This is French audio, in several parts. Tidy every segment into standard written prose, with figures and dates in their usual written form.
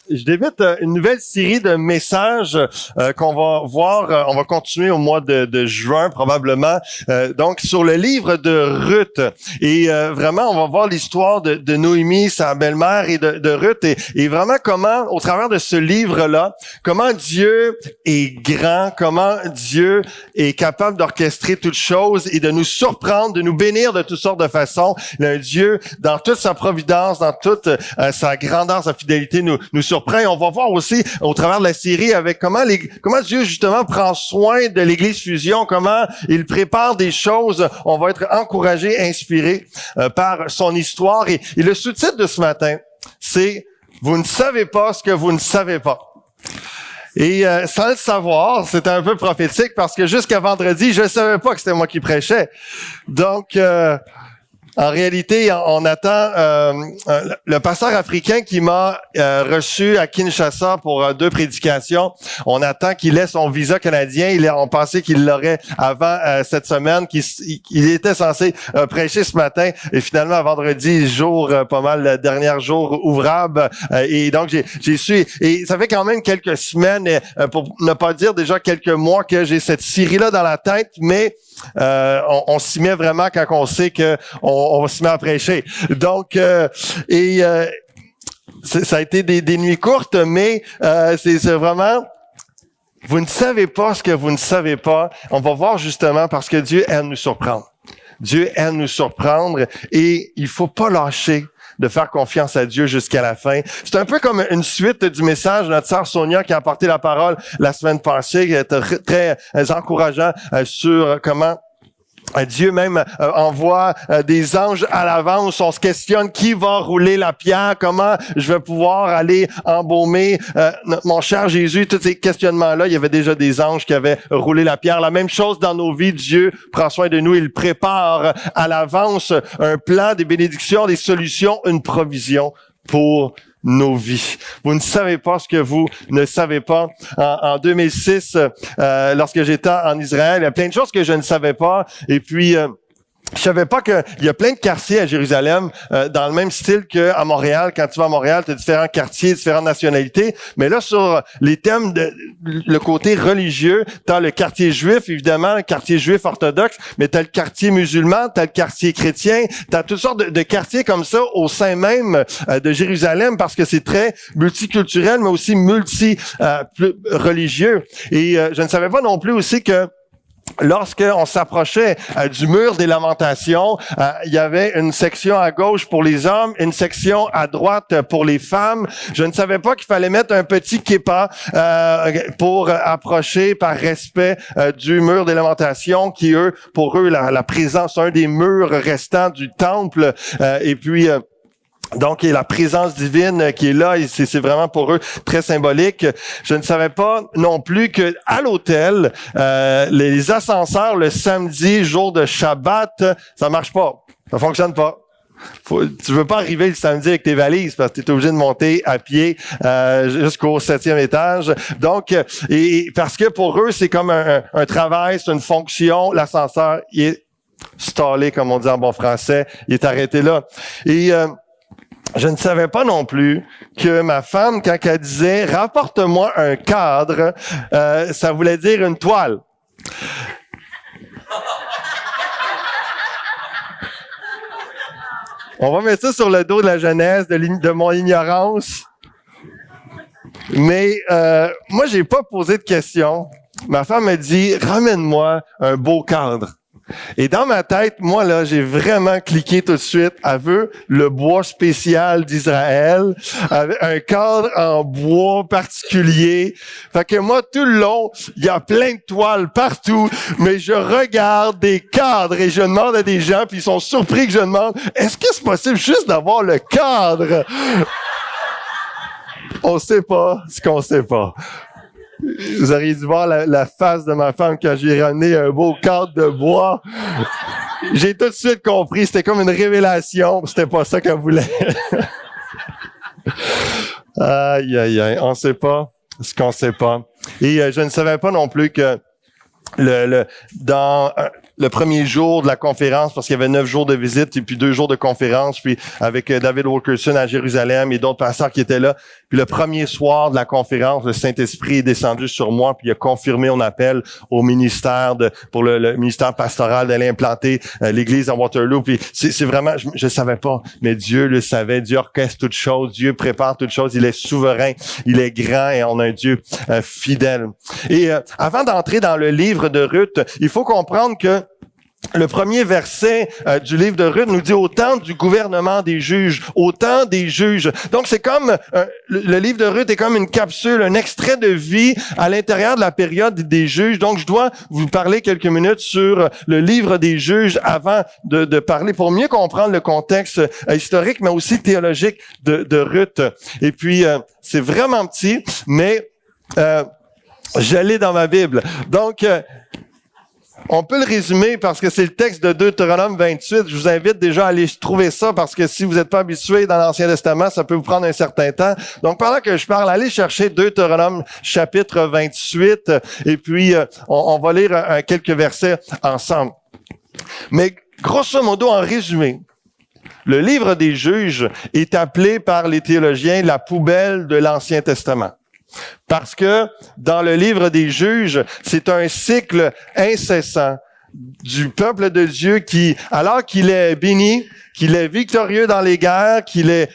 Je débute une nouvelle série de messages qu'on va voir. On va continuer au mois de juin probablement. Donc sur le livre de Ruth. Et vraiment, on va voir l'histoire de Noémie, sa belle-mère, et de Ruth. Et vraiment comment, au travers de ce livre-là, comment Dieu est grand, comment Dieu est capable d'orchestrer toutes choses et de nous surprendre, de nous bénir de toutes sortes de façons. Un Dieu, dans toute sa providence, dans toute sa grandeur, sa fidélité, nous surprend. Et on va voir aussi au travers de la série avec comment Dieu justement prend soin de l'Église Fusion, comment il prépare des choses. On va être encouragé, inspiré par son histoire. Et le sous-titre de ce matin, c'est « Vous ne savez pas ce que vous ne savez pas ». Et sans le savoir, c'était un peu prophétique parce que jusqu'à vendredi, je ne savais pas que c'était moi qui prêchais. Donc, en réalité, on attend le pasteur africain qui m'a reçu à Kinshasa pour 2 prédications. On attend qu'il ait son visa canadien. On pensait qu'il l'aurait avant cette semaine, qu'il était censé prêcher ce matin. Et finalement, vendredi, jour pas mal, le dernier jour ouvrable. Et donc, j'ai su. Et ça fait quand même quelques semaines, pour ne pas dire déjà quelques mois, que j'ai cette série-là dans la tête. Mais on s'y met vraiment quand on sait que on va s'y mettre à prêcher. Donc, ça a été des nuits courtes, mais c'est vraiment... Vous ne savez pas ce que vous ne savez pas. On va voir justement parce que Dieu aime nous surprendre. Dieu aime nous surprendre et il faut pas lâcher de faire confiance à Dieu jusqu'à la fin. C'est un peu comme une suite du message de notre sœur Sonia qui a apporté la parole la semaine passée, qui était très encourageant sur comment Dieu même envoie des anges à l'avance. On se questionne qui va rouler la pierre, comment je vais pouvoir aller embaumer mon cher Jésus. Tous ces questionnements-là, il y avait déjà des anges qui avaient roulé la pierre. La même chose dans nos vies, Dieu prend soin de nous. Il prépare à l'avance un plan, des bénédictions, des solutions, une provision pour nos vies. Vous ne savez pas ce que vous ne savez pas. En 2006, lorsque j'étais en Israël, il y a plein de choses que je ne savais pas. Et puis, je savais pas qu'il y a plein de quartiers à Jérusalem dans le même style qu'à Montréal. Quand tu vas à Montréal, tu as différents quartiers, différentes nationalités. Mais là, sur les thèmes le côté religieux, tu as le quartier juif, évidemment, le quartier juif orthodoxe, mais tu as le quartier musulman, tu as le quartier chrétien, tu as toutes sortes de quartiers comme ça au sein même de Jérusalem parce que c'est très multiculturel, mais aussi religieux. Et je ne savais pas non plus aussi que lorsqu'on s'approchait du mur des lamentations, il y avait une section à gauche pour les hommes, une section à droite pour les femmes. Je ne savais pas qu'il fallait mettre un petit kippa pour approcher par respect du mur des lamentations, qui pour eux, la présence, un des murs restants du temple. Et puis... Donc, il y a la présence divine qui est là, et c'est vraiment pour eux très symbolique. Je ne savais pas non plus que à l'hôtel, les ascenseurs le samedi, jour de Shabbat, ça marche pas, ça fonctionne pas. Tu veux pas arriver le samedi avec tes valises parce que tu es obligé de monter à pied jusqu'au 7e étage. Donc, et parce que pour eux, c'est comme un travail, c'est une fonction. L'ascenseur, il est stallé, comme on dit en bon français, il est arrêté là. Et je ne savais pas non plus que ma femme, quand elle disait « rapporte-moi un cadre », ça voulait dire une toile. On va mettre ça sur le dos de la jeunesse, de mon ignorance. Mais moi, j'ai pas posé de questions. Ma femme m'a dit « ramène-moi un beau cadre ». Et dans ma tête, moi, là, j'ai vraiment cliqué tout de suite. Elle veut le bois spécial d'Israël, avec un cadre en bois particulier. Fait que moi, tout le long, il y a plein de toiles partout, mais je regarde des cadres et je demande à des gens, puis ils sont surpris que je demande, est-ce que c'est possible juste d'avoir le cadre? On sait pas ce qu'on sait pas. Vous auriez dû voir la face de ma femme quand j'ai ramené un beau cadre de bois. J'ai tout de suite compris, c'était comme une révélation, c'était pas ça qu'elle voulait. Aïe, aïe, aïe, on sait pas ce qu'on sait pas. Et je ne savais pas non plus que dans le premier jour de la conférence, parce qu'il y avait 9 jours de visite et puis 2 jours de conférence, puis avec David Wilkerson à Jérusalem et d'autres pasteurs qui étaient là. Puis le premier soir de la conférence, le Saint-Esprit est descendu sur moi, puis il a confirmé mon appel au ministère pour le ministère pastoral d'aller implanter l'église à Waterloo. Puis c'est vraiment, je savais pas, mais Dieu le savait. Dieu orchestre toutes choses, Dieu prépare toutes choses. Il est souverain, il est grand et on a un Dieu fidèle. Et avant d'entrer dans le livre de Ruth, il faut comprendre que le premier verset du livre de Ruth nous dit au temps du gouvernement des juges, au temps des juges. Donc c'est comme le livre de Ruth est comme une capsule, un extrait de vie à l'intérieur de la période des juges. Donc je dois vous parler quelques minutes sur le livre des juges avant de parler pour mieux comprendre le contexte historique mais aussi théologique de Ruth. Et puis c'est vraiment petit, mais je l'ai dans ma Bible. Donc on peut le résumer parce que c'est le texte de Deutéronome 28. Je vous invite déjà à aller trouver ça parce que si vous n'êtes pas habitué dans l'Ancien Testament, ça peut vous prendre un certain temps. Donc, pendant que je parle, allez chercher Deutéronome chapitre 28 et puis on va lire quelques versets ensemble. Mais grosso modo, en résumé, le livre des Juges est appelé par les théologiens la poubelle de l'Ancien Testament. Parce que dans le livre des Juges, c'est un cycle incessant du peuple de Dieu qui, alors qu'il est béni, qu'il est victorieux dans les guerres, qu'il est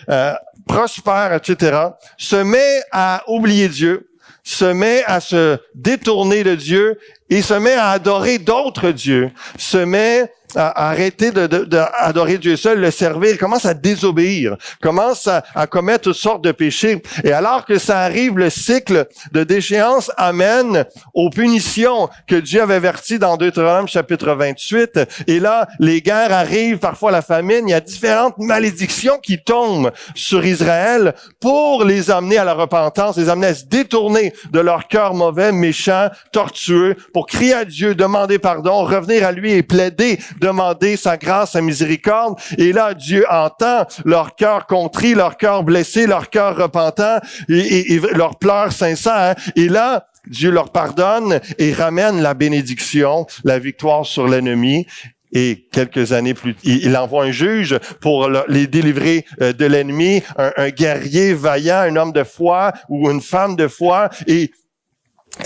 prospère, etc., se met à oublier Dieu, se met à se détourner de Dieu et se met à adorer d'autres dieux, se met à arrêter d'adorer Dieu seul, le servir, commence à désobéir, commence à commettre toutes sortes de péchés. Et alors que ça arrive, le cycle de déchéance amène aux punitions que Dieu avait averties dans Deutéronome chapitre 28. Et là, les guerres arrivent, parfois la famine, il y a différentes malédictions qui tombent sur Israël pour les amener à la repentance, les amener à se détourner de leur cœur mauvais, méchant, tortueux, pour crier à Dieu, demander pardon, revenir à lui et plaider, demander sa grâce, sa miséricorde. Et là, Dieu entend leur cœur contrit, leur cœur blessé, leur cœur repentant et leurs pleurs sincères. Et là, Dieu leur pardonne et ramène la bénédiction, la victoire sur l'ennemi. Et quelques années plus tard, il envoie un juge pour les délivrer de l'ennemi, un guerrier vaillant, un homme de foi ou une femme de foi. Et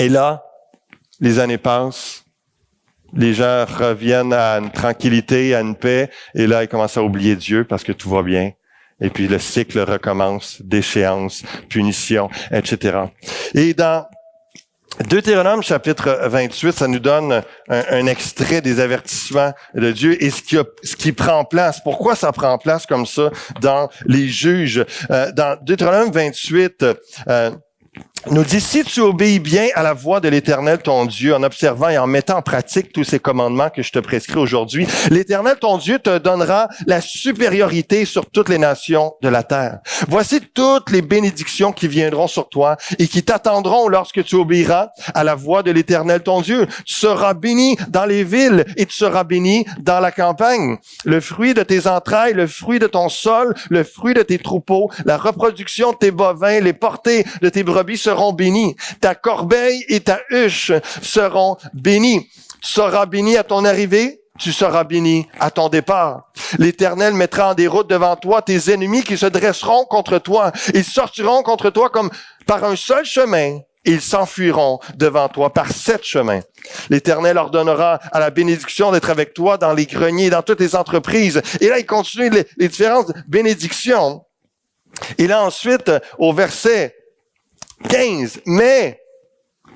là, les années passent. Les gens reviennent à une tranquillité, à une paix, et là, ils commencent à oublier Dieu parce que tout va bien. Et puis, le cycle recommence, déchéance, punition, etc. Et dans Deutéronome chapitre 28, ça nous donne un extrait des avertissements de Dieu et ce qui prend place. Pourquoi ça prend place comme ça dans les juges? Dans Deutéronome 28, nous dit, si tu obéis bien à la voix de l'Éternel, ton Dieu, en observant et en mettant en pratique tous ces commandements que je te prescris aujourd'hui, l'Éternel, ton Dieu, te donnera la supériorité sur toutes les nations de la terre. Voici toutes les bénédictions qui viendront sur toi et qui t'attendront lorsque tu obéiras à la voix de l'Éternel, ton Dieu. Tu seras béni dans les villes et tu seras béni dans la campagne. Le fruit de tes entrailles, le fruit de ton sol, le fruit de tes troupeaux, la reproduction de tes bovins, les portées de tes brebis seront bénis. Ta corbeille et ta huche seront bénies. Tu seras béni à ton arrivée, tu seras béni à ton départ. L'Éternel mettra en déroute devant toi tes ennemis qui se dresseront contre toi. Ils sortiront contre toi comme par un seul chemin. Ils s'enfuiront devant toi par 7 chemins. L'Éternel ordonnera à la bénédiction d'être avec toi dans les greniers, dans toutes les entreprises. Et là, il continue les différentes bénédictions. Et là, ensuite, au verset 15, mais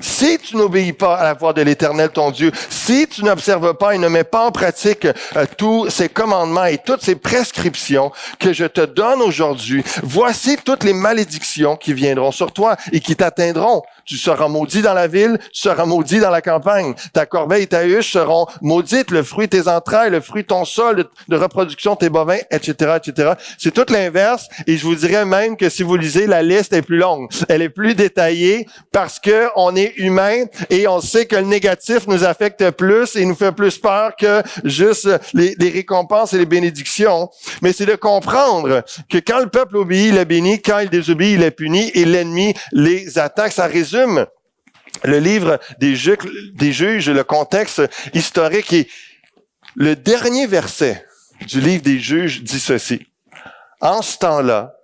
si tu n'obéis pas à la voix de l'Éternel, ton Dieu, si tu n'observes pas et ne mets pas en pratique tous ces commandements et toutes ces prescriptions que je te donne aujourd'hui, voici toutes les malédictions qui viendront sur toi et qui t'atteindront. Tu seras maudit dans la ville, tu seras maudit dans la campagne. Ta corbeille et ta huche seront maudites, le fruit de tes entrailles, le fruit de ton sol, de reproduction de tes bovins, etc., etc. C'est tout l'inverse. Et je vous dirais même que si vous lisez, la liste est plus longue. Elle est plus détaillée parce que on est humain et on sait que le négatif nous affecte plus et nous fait plus peur que juste les récompenses et les bénédictions. Mais c'est de comprendre que quand le peuple obéit, il est béni. Quand il désobéit, il est puni et l'ennemi les attaque. Ça résume le livre des juges, le contexte historique. Le dernier verset du livre des Juges dit ceci. En ce temps-là,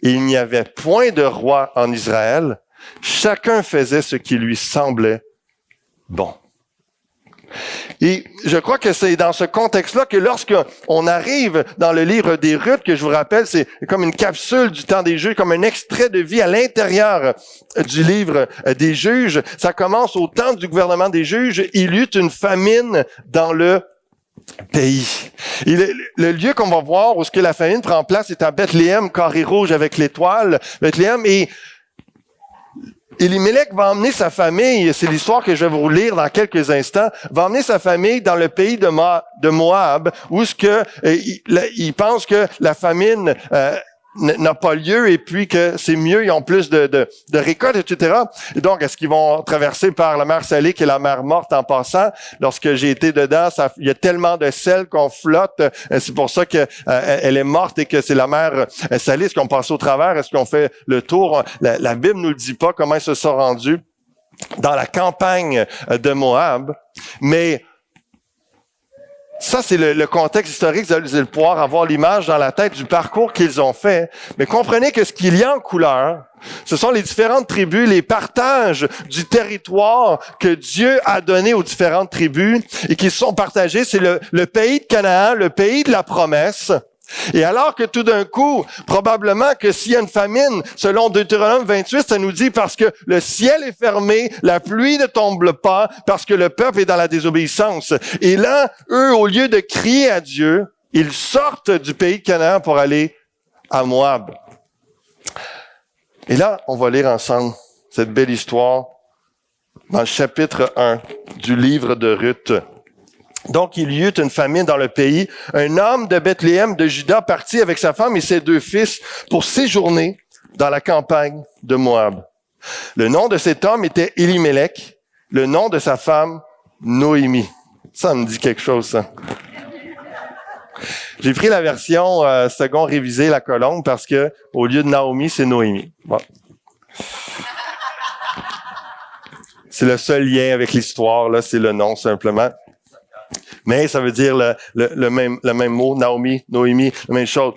il n'y avait point de roi en Israël. Chacun faisait ce qui lui semblait bon. Et je crois que c'est dans ce contexte-là que lorsqu'on arrive dans le livre des Ruth, que je vous rappelle, c'est comme une capsule du temps des juges, comme un extrait de vie à l'intérieur du livre des juges. Ça commence au temps du gouvernement des juges. Il y eut une famine dans le pays. Et le lieu qu'on va voir où ce que la famine prend place est à Bethléem, carré rouge avec l'étoile. Bethléem, et Élimélec va emmener sa famille, c'est l'histoire que je vais vous lire dans quelques instants, va emmener sa famille dans le pays de Moab, où ce que il pense que la famine n'a pas lieu et puis que c'est mieux, ils ont plus de récoltes, etc. Et donc, est-ce qu'ils vont traverser par la mer Salée qui est la mer morte en passant? Lorsque j'ai été dedans, il y a tellement de sel qu'on flotte. C'est pour ça que elle est morte et que c'est la mer Salée. Est-ce qu'on passe au travers? Est-ce qu'on fait le tour? La Bible nous le dit pas comment ils se sont rendus dans la campagne de Moab. Mais ça, c'est le contexte historique. Vous allez pouvoir avoir l'image dans la tête du parcours qu'ils ont fait. Mais comprenez que ce qu'il y a en couleur, ce sont les différentes tribus, les partages du territoire que Dieu a donné aux différentes tribus et qui se sont partagés. C'est le pays de Canaan, le pays de la promesse. Et alors que tout d'un coup, probablement que s'il y a une famine, selon Deutéronome 28, ça nous dit parce que le ciel est fermé, la pluie ne tombe pas, parce que le peuple est dans la désobéissance. Et là, eux, au lieu de crier à Dieu, ils sortent du pays de Canaan pour aller à Moab. Et là, on va lire ensemble cette belle histoire dans le chapitre 1 du livre de Ruth. Donc, il y eut une famine dans le pays. Un homme de Bethléem de Juda partit avec sa femme et ses 2 fils pour séjourner dans la campagne de Moab. Le nom de cet homme était Élimélec, le nom de sa femme, Noémie. Ça me dit quelque chose, ça. J'ai pris la version second révisée, la colombe, parce que au lieu de Naomi, c'est Noémie. Bon. C'est le seul lien avec l'histoire, là, c'est le nom, simplement. Mais ça veut dire le même mot, Naomi, Noémie, la même chose.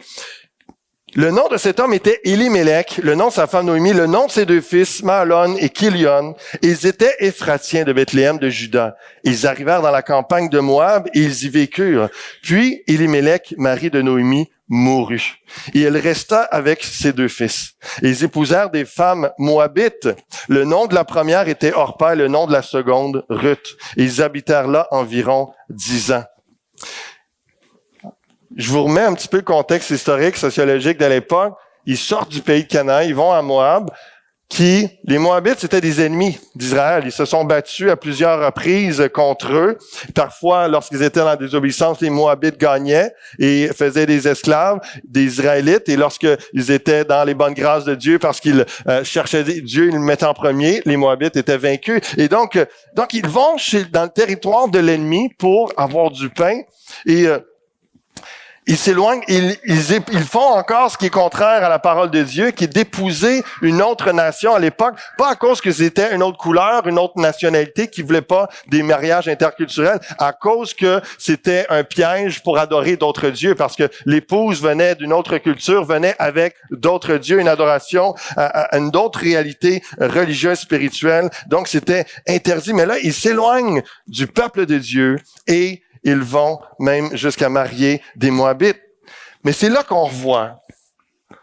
Le nom de cet homme était Élimélec, le nom de sa femme Noémie, le nom de ses 2 fils, Mahlon et Kilion. Ils étaient Éphratiens de Bethléem de Juda. Ils arrivèrent dans la campagne de Moab et ils y vécurent. Puis Élimélec, mari de Noémie, mourut. Et elle resta avec ses 2 fils. Et ils épousèrent des femmes moabites. Le nom de la première était Orpa et le nom de la seconde, Ruth. Et ils habitèrent là environ 10 ans. Je vous remets un petit peu le contexte historique, sociologique de l'époque. Ils sortent du pays de Canaan, ils vont à Moab, les Moabites, c'était des ennemis d'Israël. Ils se sont battus à plusieurs reprises contre eux. Parfois, lorsqu'ils étaient dans la désobéissance, les Moabites gagnaient et faisaient des esclaves des Israélites. Et lorsqu'ils étaient dans les bonnes grâces de Dieu, parce qu'ils cherchaient Dieu, ils le mettaient en premier, les Moabites étaient vaincus. Et donc ils vont dans le territoire de l'ennemi pour avoir du pain. Et ils s'éloignent, ils font encore ce qui est contraire à la parole de Dieu, qui est d'épouser une autre nation à l'époque, pas à cause que c'était une autre couleur, une autre nationalité qui voulait pas des mariages interculturels, à cause que c'était un piège pour adorer d'autres dieux, parce que l'épouse venait d'une autre culture, venait avec d'autres dieux, une adoration à une autre réalité religieuse, spirituelle. Donc c'était interdit. Mais là, ils s'éloignent du peuple de Dieu et ils vont même jusqu'à marier des Moabites. Mais c'est là qu'on voit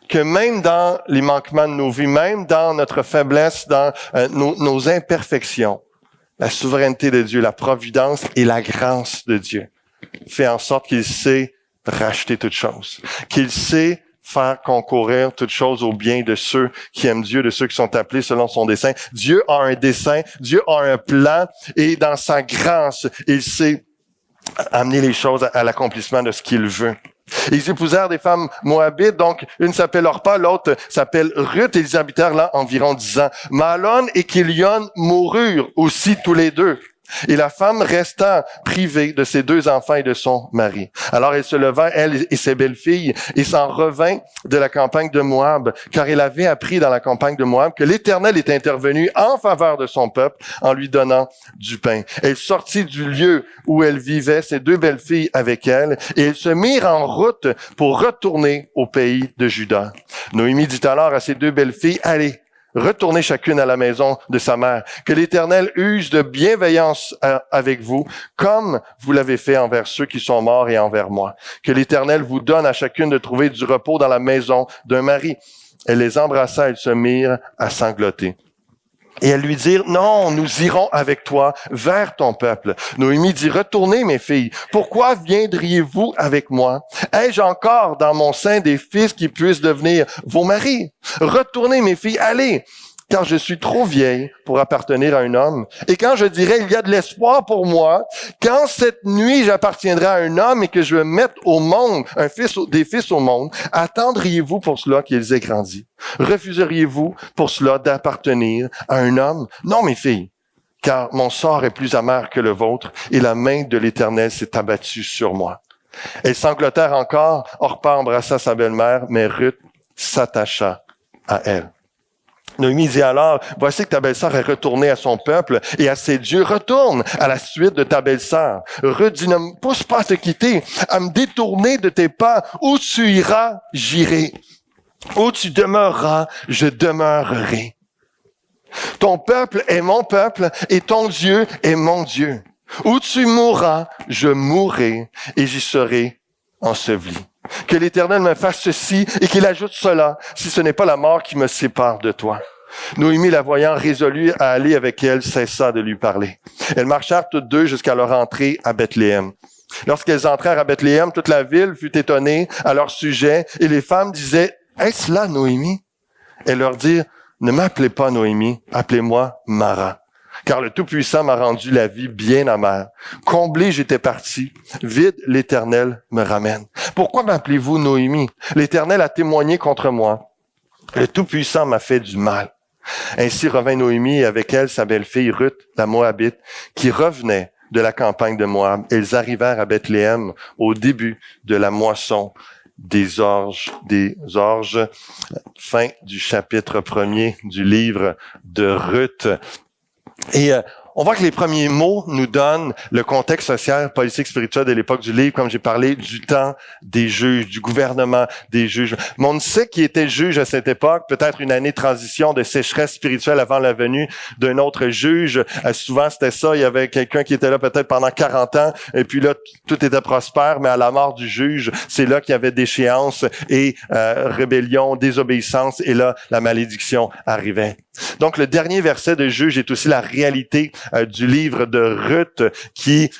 que même dans les manquements de nos vies, même dans notre faiblesse, dans nos imperfections, la souveraineté de Dieu, la providence et la grâce de Dieu fait en sorte qu'il sait racheter toutes choses, qu'il sait faire concourir toutes choses au bien de ceux qui aiment Dieu, de ceux qui sont appelés selon son dessein. Dieu a un dessein, Dieu a un plan, et dans sa grâce, il sait amener les choses à l'accomplissement de ce qu'il veut. Ils épousèrent des femmes moabites, donc une s'appelle Orpa, l'autre s'appelle Ruth, et ils habitèrent là environ 10 ans. Mahlon et Kilion moururent aussi tous les 2. Et la femme resta privée de ses 2 enfants et de son mari. Alors elle se leva, elle et ses belles-filles, et s'en revint de la campagne de Moab, car elle avait appris dans la campagne de Moab que l'Éternel était intervenu en faveur de son peuple en lui donnant du pain. Elle sortit du lieu où elle vivait, ses 2 belles-filles avec elle, et elles se mirent en route pour retourner au pays de Juda. Noémie dit alors à ses 2 belles-filles, « Allez, retournez chacune à la maison de sa mère. Que l'Éternel use de bienveillance avec vous, comme vous l'avez fait envers ceux qui sont morts et envers moi. Que l'Éternel vous donne à chacune de trouver du repos dans la maison d'un mari. » Elle les embrassa, elles se mirent à sangloter. Et elles lui dirent, « Non, nous irons avec toi vers ton peuple. » Noémie dit, « Retournez, mes filles. Pourquoi viendriez-vous avec moi? Ai-je encore dans mon sein des fils qui puissent devenir vos maris? Retournez, mes filles, allez, car je suis trop vieille pour appartenir à un homme. Et quand je dirai, il y a de l'espoir pour moi, quand cette nuit j'appartiendrai à un homme et que je vais mettre au monde des fils au monde, attendriez-vous pour cela qu'ils aient grandi? Refuseriez-vous pour cela d'appartenir à un homme? Non, mes filles, car mon sort est plus amer que le vôtre et la main de l'Éternel s'est abattue sur moi. » Elles sanglotèrent encore. Orpa embrassa sa belle-mère, mais Ruth s'attacha à elle. Noémie dit alors, « Voici que ta belle-sœur est retournée à son peuple et à ses dieux. Retourne à la suite de ta belle-sœur. » Ruth dit, « Ne me pousse pas à te quitter, à me détourner de tes pas. Où tu iras, j'irai. Où tu demeureras, je demeurerai. Ton peuple est mon peuple et ton Dieu est mon Dieu. Où tu mourras, je mourrai et j'y serai enseveli. Que l'Éternel me fasse ceci et qu'il ajoute cela, si ce n'est pas la mort qui me sépare de toi. » Noémie, la voyant résolue à aller avec elle, cessa de lui parler. Elles marchèrent toutes 2 jusqu'à leur entrée à Bethléem. Lorsqu'elles entrèrent à Bethléem, toute la ville fut étonnée à leur sujet et les femmes disaient, « Est-ce là Noémie? » Elle leur dit, « Ne m'appelez pas Noémie, appelez-moi Mara. Car le Tout-Puissant m'a rendu la vie bien amère. Comblé, j'étais parti. Vide, l'Éternel me ramène. Pourquoi m'appelez-vous Noémie? L'Éternel a témoigné contre moi. Le Tout-Puissant m'a fait du mal. » Ainsi revint Noémie et avec elle sa belle-fille Ruth, la Moabite, qui revenait de la campagne de Moab. Ils arrivèrent à Bethléem au début de la moisson des orges. Fin du chapitre 1er du livre de Ruth. Et on voit que les premiers mots nous donnent le contexte social, politique, spirituel de l'époque du livre, comme j'ai parlé, du temps des juges, du gouvernement des juges. Mais on sait qui était juge à cette époque, peut-être une année de transition, de sécheresse spirituelle avant la venue d'un autre juge. Souvent, c'était ça, il y avait quelqu'un qui était là peut-être pendant 40 ans, et puis là, tout était prospère, mais à la mort du juge, c'est là qu'il y avait déchéance et rébellion, désobéissance, et là, la malédiction arrivait. Donc, le dernier verset de Juge est aussi la réalité du livre de Ruth qui,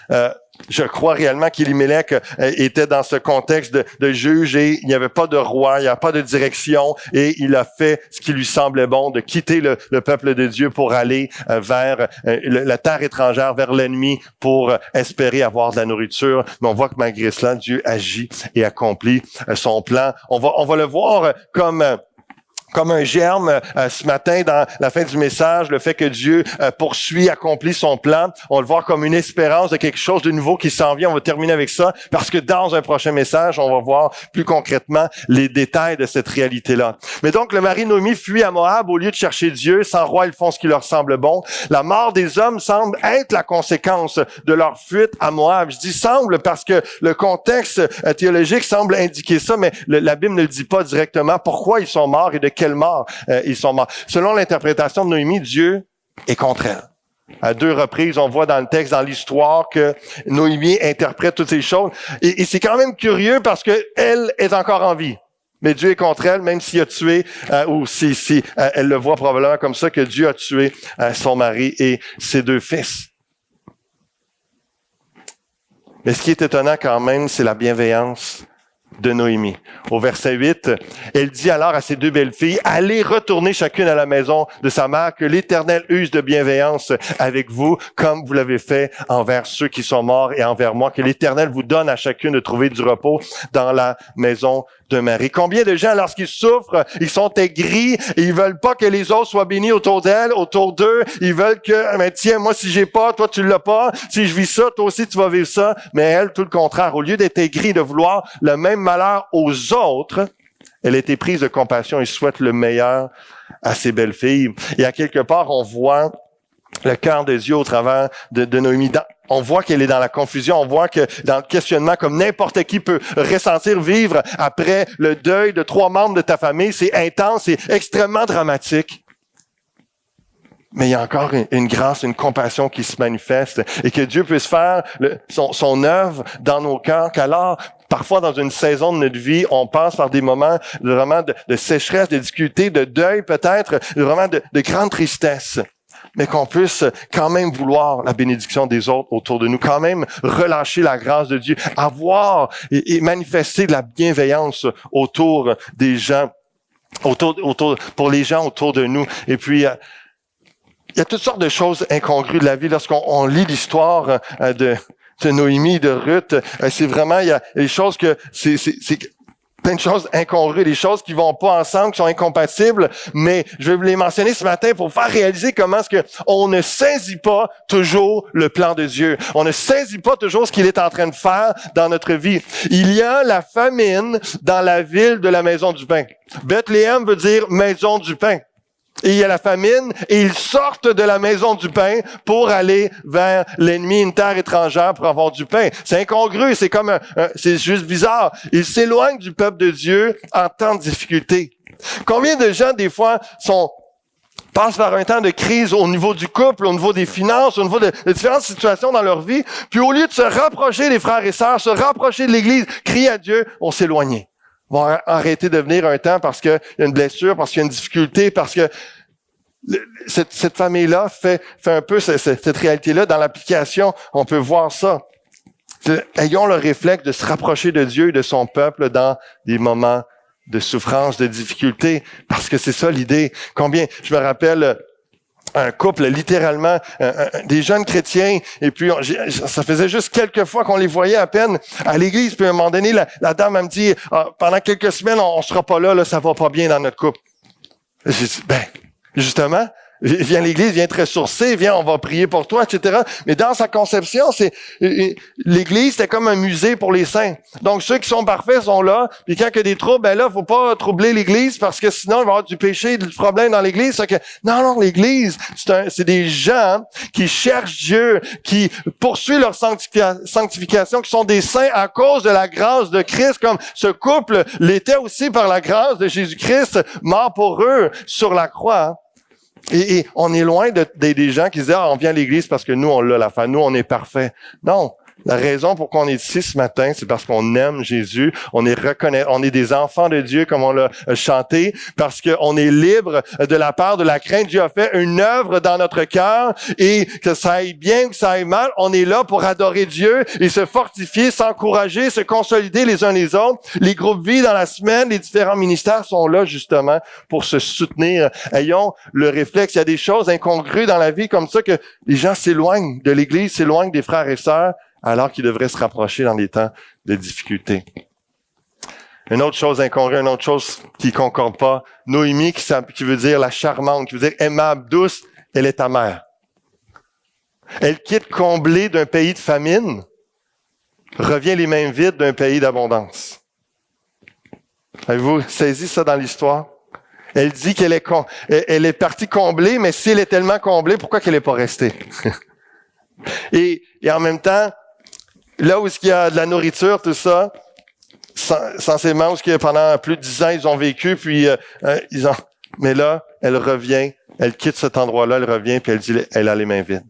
je crois réellement qu'Élimélec était dans ce contexte de juge et il n'y avait pas de roi, il n'y avait pas de direction et il a fait ce qui lui semblait bon, de quitter le peuple de Dieu pour aller vers la terre étrangère, vers l'ennemi pour espérer avoir de la nourriture. Mais on voit que malgré cela, Dieu agit et accomplit son plan. On va le voir comme un germe ce matin dans la fin du message, le fait que Dieu poursuit, accomplit son plan. On le voit comme une espérance de quelque chose de nouveau qui s'en vient. On va terminer avec ça parce que dans un prochain message, on va voir plus concrètement les détails de cette réalité-là. Mais donc, le mari Noémie fuit à Moab au lieu de chercher Dieu. Sans roi, ils font ce qui leur semble bon. La mort des hommes semble être la conséquence de leur fuite à Moab. Je dis semble parce que le contexte théologique semble indiquer ça, mais la Bible ne le dit pas directement. Pourquoi ils sont morts et de quelle mort ils sont morts. Selon l'interprétation de Noémie, Dieu est contre elle. À 2 reprises, on voit dans le texte, dans l'histoire, que Noémie interprète toutes ces choses. Et c'est quand même curieux parce que elle est encore en vie. Mais Dieu est contre elle, même s'il a tué, ou si elle le voit probablement comme ça, que Dieu a tué son mari et ses 2 fils. Mais ce qui est étonnant quand même, c'est la bienveillance de Noémie. Au verset 8, elle dit alors à ses deux belles-filles, « Allez retourner chacune à la maison de sa mère, que l'Éternel use de bienveillance avec vous, comme vous l'avez fait envers ceux qui sont morts et envers moi, que l'Éternel vous donne à chacune de trouver du repos dans la maison de Marie. » Combien de gens, lorsqu'ils souffrent, ils sont aigris, et ils veulent pas que les autres soient bénis autour d'elles, autour d'eux. Ils veulent que, mais tiens, moi, si j'ai pas, toi, tu l'as pas. Si je vis ça, toi aussi, tu vas vivre ça. Mais elle, tout le contraire. Au lieu d'être aigrie, de vouloir le même malheur aux autres, elle a été prise de compassion et souhaite le meilleur à ses belles-filles. Et à quelque part, on voit le cœur de Dieu au travers de Noémie. On voit qu'elle est dans la confusion, on voit que dans le questionnement, comme n'importe qui peut ressentir, vivre après le deuil de 3 membres de ta famille, c'est intense, c'est extrêmement dramatique. Mais il y a encore une grâce, une compassion qui se manifeste et que Dieu puisse faire son œuvre dans nos cœurs, qu'alors, parfois dans une saison de notre vie, on passe par des moments vraiment de sécheresse, de difficulté, de deuil peut-être, vraiment de grande tristesse. Mais qu'on puisse quand même vouloir la bénédiction des autres autour de nous, quand même relâcher la grâce de Dieu, avoir et manifester de la bienveillance autour des gens, pour les gens autour de nous. Et puis, il y a toutes sortes de choses incongrues de la vie. Lorsqu'on lit l'histoire de Noémie, de Ruth, c'est vraiment, il y a des choses que c'est plein de choses incongrues, des choses qui vont pas ensemble, qui sont incompatibles, mais je vais vous les mentionner ce matin pour faire réaliser comment est-ce que on ne saisit pas toujours le plan de Dieu. On ne saisit pas toujours ce qu'il est en train de faire dans notre vie. Il y a la famine dans la ville de la maison du pain. Bethléem veut dire maison du pain. Et il y a la famine, et ils sortent de la maison du pain pour aller vers l'ennemi, une terre étrangère, pour avoir du pain. C'est incongru, c'est comme c'est juste bizarre. Ils s'éloignent du peuple de Dieu en temps de difficulté. Combien de gens, des fois, passent par un temps de crise au niveau du couple, au niveau des finances, au niveau de différentes situations dans leur vie, puis au lieu de se rapprocher des frères et sœurs, se rapprocher de l'Église, crier à Dieu, on s'éloigne. Vont arrêter de venir un temps parce qu'il y a une blessure, parce qu'il y a une difficulté, parce que cette famille-là fait un peu cette réalité-là. Dans l'application, on peut voir ça. Ayons le réflexe de se rapprocher de Dieu et de son peuple dans des moments de souffrance, de difficulté, parce que c'est ça l'idée. Je me rappelle un couple, littéralement, des jeunes chrétiens, et puis ça faisait juste quelques fois qu'on les voyait à peine à l'église, puis à un moment donné, la dame, elle me dit, pendant quelques semaines, on sera pas là, ça va pas bien dans notre couple. J'ai dit, justement, viens à l'église, viens te ressourcer, viens, on va prier pour toi, etc. Mais dans sa conception, l'église, c'était comme un musée pour les saints. Donc, ceux qui sont parfaits sont là, puis quand il y a des troubles, là, faut pas troubler l'église, parce que sinon, il va y avoir du péché, du problème dans l'église. Non, l'église, c'est des gens qui cherchent Dieu, qui poursuivent leur sanctification, qui sont des saints à cause de la grâce de Christ, comme ce couple l'était aussi par la grâce de Jésus-Christ, mort pour eux sur la croix. Et on est loin des gens qui disent « on vient à l'église parce que nous, on l'a la foi, nous, on est parfait. » Non. La raison pour qu'on est ici ce matin, c'est parce qu'on aime Jésus, on est des enfants de Dieu, comme on l'a chanté, parce qu'on est libre de la part de la crainte. Dieu a fait une œuvre dans notre cœur, et que ça aille bien ou que ça aille mal, on est là pour adorer Dieu et se fortifier, s'encourager, se consolider les uns les autres. Les groupes vie dans la semaine, les différents ministères sont là justement pour se soutenir. Ayons le réflexe, il y a des choses incongrues dans la vie comme ça que les gens s'éloignent de l'Église, s'éloignent des frères et sœurs, alors qu'ils devraient se rapprocher dans les temps de difficulté. Une autre chose incongrue, une autre chose qui concorde pas, Noémie, qui veut dire la charmante, qui veut dire aimable, douce, elle est ta mère. Elle quitte comblée d'un pays de famine, revient les mains vides d'un pays d'abondance. Avez-vous saisi ça dans l'histoire? Elle dit qu'elle est partie comblée, mais si elle est tellement comblée, pourquoi qu'elle n'est pas restée? Et en même temps, là où il y a de la nourriture, tout ça, censément, où pendant plus de 10 ans, ils ont vécu, puis mais là, elle revient, elle quitte cet endroit-là, elle revient, puis elle dit, elle a les mains vides.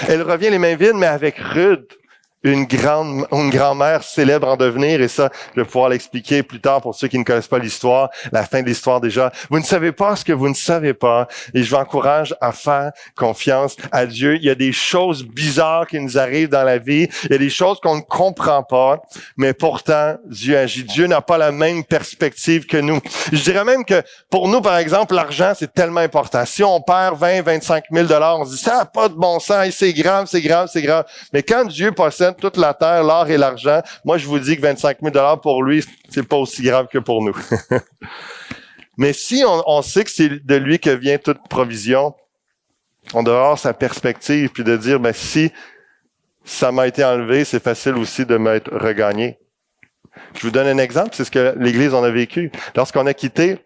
Elle revient les mains vides, mais avec Ruth, une grand-mère célèbre en devenir, et ça, je vais pouvoir l'expliquer plus tard pour ceux qui ne connaissent pas l'histoire, la fin de l'histoire déjà. Vous ne savez pas ce que vous ne savez pas, et je vous encourage à faire confiance à Dieu. Il y a des choses bizarres qui nous arrivent dans la vie, il y a des choses qu'on ne comprend pas, mais pourtant, Dieu agit. Dieu n'a pas la même perspective que nous. Je dirais même que pour nous, par exemple, l'argent, c'est tellement important. Si on perd 20, 25 000 $, on se dit, ça n'a pas de bon sens, c'est grave, c'est grave, c'est grave. Mais quand Dieu possède toute la terre, l'or et l'argent, moi, je vous dis que 25 000 $ pour lui, c'est pas aussi grave que pour nous. Mais si on sait que c'est de lui que vient toute provision, on doit avoir sa perspective puis de dire, ben, si ça m'a été enlevé, c'est facile aussi de m'être regagné. Je vous donne un exemple, c'est ce que l'Église en a vécu. Lorsqu'on a quitté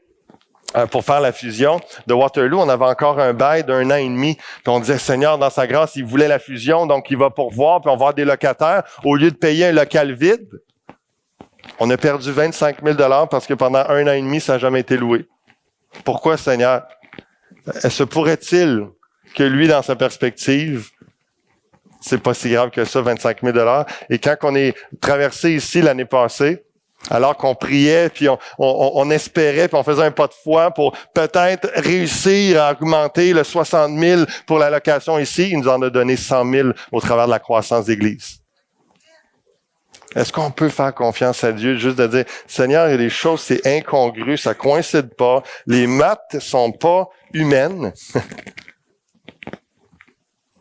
pour faire la fusion de Waterloo, on avait encore un bail d'1 an et demi. Puis on disait, Seigneur, dans sa grâce, il voulait la fusion, donc il va pourvoir, puis on va avoir des locataires. Au lieu de payer un local vide, on a perdu 25 000 $ parce que pendant 1 an et demi, ça n'a jamais été loué. Pourquoi, Seigneur? Se pourrait-il que lui, dans sa perspective, c'est pas si grave que ça, 25 000 $. Et quand on est traversé ici l'année passée, alors qu'on priait, puis on espérait, puis on faisait un pas de foi pour peut-être réussir à augmenter le 60 000 pour la location ici, il nous en a donné 100 000 au travers de la croissance d'Église. Est-ce qu'on peut faire confiance à Dieu juste de dire, Seigneur, il y a des choses, c'est incongru, ça coïncide pas, les maths sont pas humaines,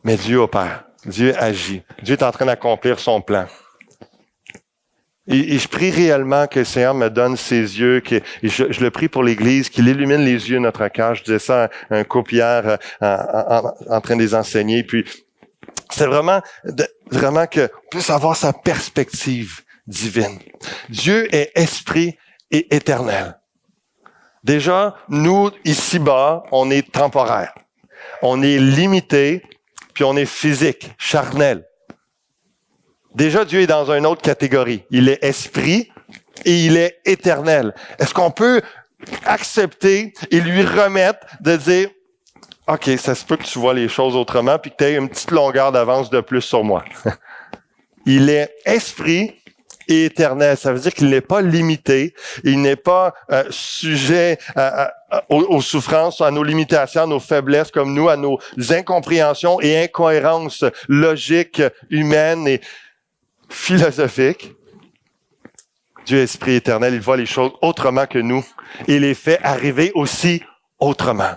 mais Dieu opère, Dieu agit, Dieu est en train d'accomplir son plan. Et je prie réellement que le Seigneur me donne ses yeux, je le prie pour l'Église, qu'il illumine les yeux de notre cœur. Je disais ça à un couple hier en train de les enseigner. Puis c'est vraiment qu'on puisse avoir sa perspective divine. Dieu est esprit et éternel. Déjà, nous, ici-bas, on est temporaire. On est limité, puis on est physique, charnel. Déjà, Dieu est dans une autre catégorie. Il est esprit et il est éternel. Est-ce qu'on peut accepter et lui remettre de dire, OK, ça se peut que tu vois les choses autrement puis que tu aies une petite longueur d'avance de plus sur moi. Il est esprit et éternel. Ça veut dire qu'il n'est pas limité. Il n'est pas sujet aux souffrances, à nos limitations, à nos faiblesses comme nous, à nos incompréhensions et incohérences logiques, humaines et philosophique. Dieu est esprit éternel, il voit les choses autrement que nous et les fait arriver aussi autrement.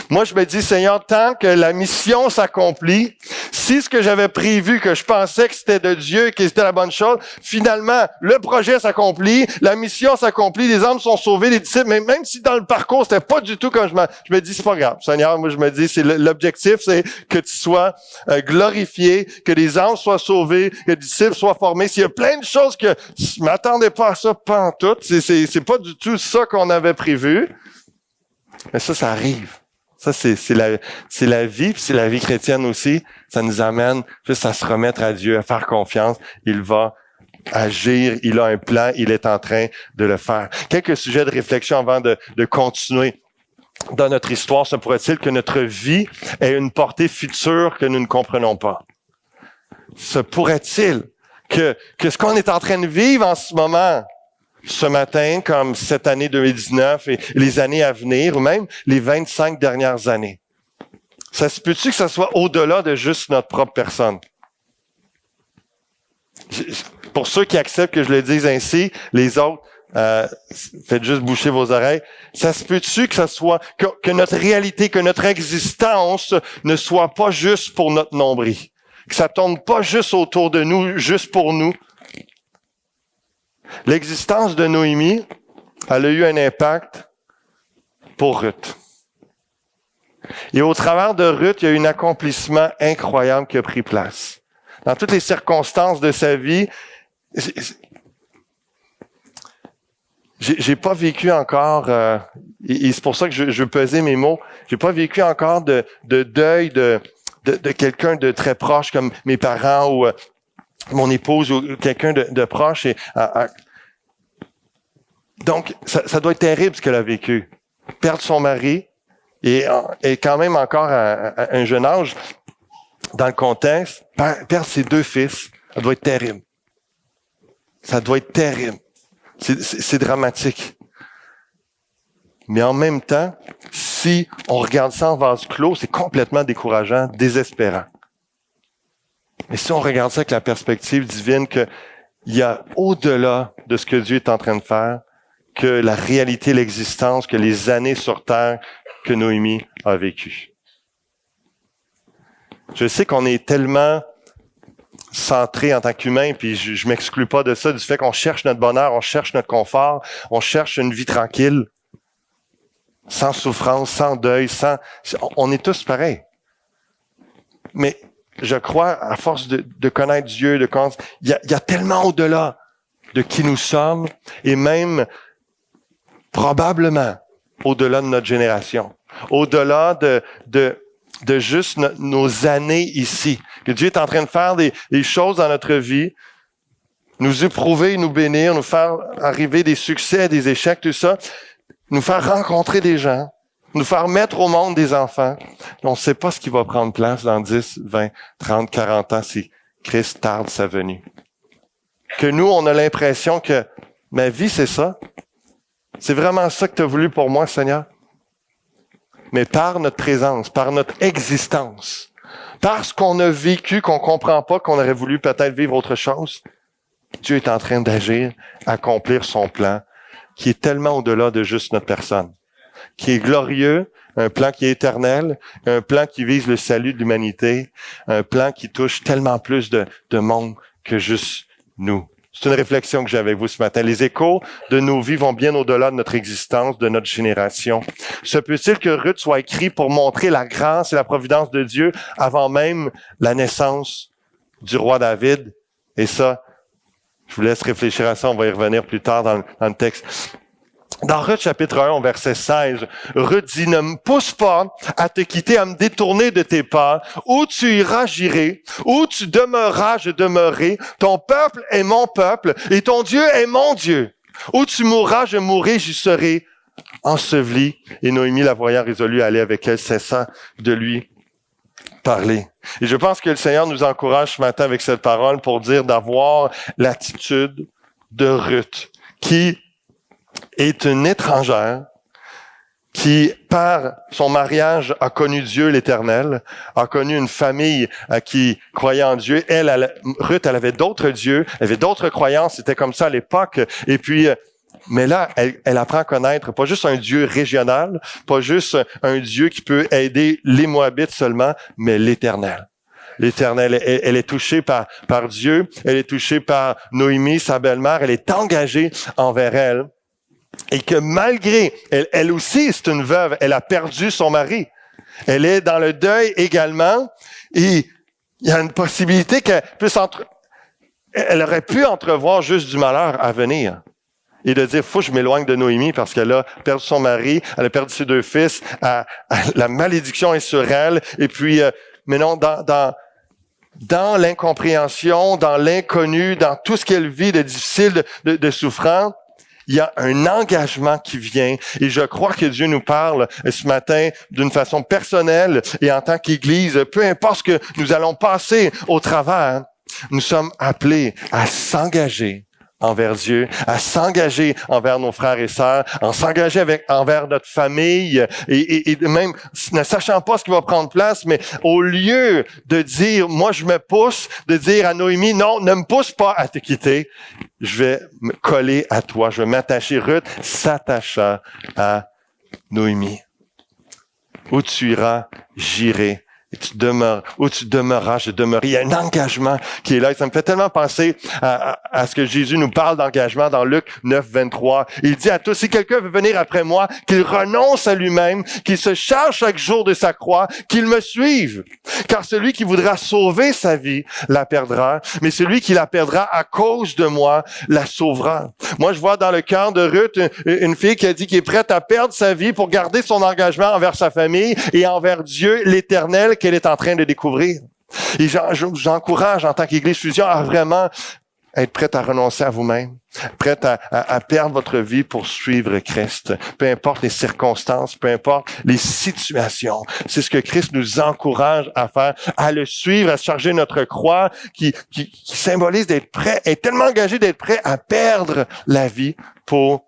Moi, je me dis, Seigneur, tant que la mission s'accomplit, si ce que j'avais prévu, que je pensais que c'était de Dieu, que c'était la bonne chose, finalement, le projet s'accomplit, la mission s'accomplit, les âmes sont sauvées, les disciples, mais même si dans le parcours, c'était pas du tout comme je me dis, c'est pas grave. Seigneur, moi, je me dis, c'est l'objectif, c'est que tu sois glorifié, que les âmes soient sauvées, que les disciples soient formés. S'il y a plein de choses que je m'attendais pas à ça pantoute, c'est pas du tout ça qu'on avait prévu. Mais ça arrive. Ça, c'est la vie, puis c'est la vie chrétienne aussi. Ça nous amène juste à se remettre à Dieu, à faire confiance. Il va agir, il a un plan, il est en train de le faire. Quelques sujets de réflexion avant de continuer. Dans notre histoire, se pourrait-il que notre vie ait une portée future que nous ne comprenons pas? Se pourrait-il que ce qu'on est en train de vivre en ce moment, ce matin, comme cette année 2019 et les années à venir, ou même les 25 dernières années. Ça se peut-tu que ça soit au-delà de juste notre propre personne? Pour ceux qui acceptent que je le dise ainsi, les autres, faites juste boucher vos oreilles. Ça se peut-tu que ça soit, que notre réalité, que notre existence ne soit pas juste pour notre nombril? Que ça tourne pas juste autour de nous, juste pour nous? L'existence de Noémie, elle a eu un impact pour Ruth. Et au travers de Ruth, il y a eu un accomplissement incroyable qui a pris place. Dans toutes les circonstances de sa vie, j'ai pas vécu encore, et c'est pour ça que je pesais mes mots, j'ai pas vécu encore de deuil de quelqu'un de très proche comme mes parents ou mon épouse ou quelqu'un de proche. Donc, ça doit être terrible ce qu'elle a vécu. Perdre son mari et quand même encore à un jeune âge, dans le contexte, perdre ses 2 fils, Ça doit être terrible. Ça doit être terrible. C'est dramatique. Mais en même temps, si on regarde ça en vase clos, c'est complètement décourageant, désespérant. Mais si on regarde ça avec la perspective divine qu'il y a au-delà de ce que Dieu est en train de faire, que la réalité, l'existence, que les années sur terre que Noémie a vécues. Je sais qu'on est tellement centré en tant qu'humain, puis je m'exclus pas de ça, du fait qu'on cherche notre bonheur, on cherche notre confort, on cherche une vie tranquille, sans souffrance, sans deuil, on est tous pareils. Mais je crois, à force de connaître Dieu, il y a tellement au-delà de qui nous sommes, et même probablement au-delà de notre génération, au-delà de juste nos années ici. Que Dieu est en train de faire des choses dans notre vie, nous éprouver, nous bénir, nous faire arriver des succès, des échecs, tout ça, nous faire rencontrer des gens, nous faire mettre au monde des enfants. On ne sait pas ce qui va prendre place dans 10, 20, 30, 40 ans si Christ tarde sa venue. Que nous, on a l'impression que ma vie, c'est ça. C'est vraiment ça que tu as voulu pour moi, Seigneur. Mais par notre présence, par notre existence, par ce qu'on a vécu, qu'on comprend pas, qu'on aurait voulu peut-être vivre autre chose, Dieu est en train d'agir, accomplir son plan, qui est tellement au-delà de juste notre personne, qui est glorieux, un plan qui est éternel, un plan qui vise le salut de l'humanité, un plan qui touche tellement plus de monde que juste nous. C'est une réflexion que j'ai avec vous ce matin. Les échos de nos vies vont bien au-delà de notre existence, de notre génération. Se peut-il que Ruth soit écrit pour montrer la grâce et la providence de Dieu avant même la naissance du roi David? Et ça, je vous laisse réfléchir à ça, on va y revenir plus tard dans le texte. Dans Ruth chapitre 1, verset 16, Ruth dit, « Ne me pousse pas à te quitter, à me détourner de tes pas. Où tu iras, j'irai. Où tu demeureras, je demeurerai. Ton peuple est mon peuple et ton Dieu est mon Dieu. Où tu mourras, je mourrai, j'y serai enseveli. » Et Noémie, la voyant résolue à aller avec elle, cessa de lui parler. Et je pense que le Seigneur nous encourage ce matin avec cette parole pour dire d'avoir l'attitude de Ruth, qui est une étrangère qui, par son mariage, a connu Dieu l'Éternel, a connu une famille qui croyait en Dieu. Ruth, elle avait d'autres dieux, elle avait d'autres croyances, c'était comme ça à l'époque. Et puis, mais là, elle apprend à connaître pas juste un Dieu régional, pas juste un Dieu qui peut aider les Moabites seulement, mais l'Éternel. L'Éternel, elle est touchée par Dieu, elle est touchée par Noémie, sa belle-mère, elle est engagée envers elle. Et que malgré, elle aussi, c'est une veuve, elle a perdu son mari. Elle est dans le deuil également, et il y a une possibilité qu'elle puisse elle aurait pu entrevoir juste du malheur à venir. Et de dire, faut que je m'éloigne de Noémie parce qu'elle a perdu son mari, elle a perdu ses 2 fils, la malédiction est sur elle, et puis, mais non, dans l'incompréhension, dans l'inconnu, dans tout ce qu'elle vit de difficile, de souffrant, il y a un engagement qui vient, et je crois que Dieu nous parle ce matin d'une façon personnelle et en tant qu'Église, peu importe ce que nous allons passer au travers, nous sommes appelés à s'engager envers Dieu, à s'engager envers nos frères et sœurs, à s'engager envers notre famille, et même ne sachant pas ce qui va prendre place, mais au lieu de dire, moi je me pousse, de dire à Noémie, non, ne me pousse pas à te quitter, je vais me coller à toi, je vais m'attacher. Ruth s'attacha à Noémie. Où tu iras, j'irai. Et tu demeures, où tu demeureras, je demeurerai. Il y a un engagement qui est là. Et ça me fait tellement penser à ce que Jésus nous parle d'engagement dans Luc 9, 23. Il dit à tous, si quelqu'un veut venir après moi, qu'il renonce à lui-même, qu'il se charge chaque jour de sa croix, qu'il me suive. Car celui qui voudra sauver sa vie la perdra, mais celui qui la perdra à cause de moi la sauvera. Moi, je vois dans le cœur de Ruth une fille qui a dit qu'elle est prête à perdre sa vie pour garder son engagement envers sa famille et envers Dieu, l'Éternel, qu'elle est en train de découvrir. Et j'encourage en tant qu'Église Fusion à vraiment être prête à renoncer à vous-même, prête à perdre votre vie pour suivre Christ. Peu importe les circonstances, peu importe les situations. C'est ce que Christ nous encourage à faire, à le suivre, à charger notre croix, qui symbolise d'être prêt, est tellement engagé d'être prêt à perdre la vie pour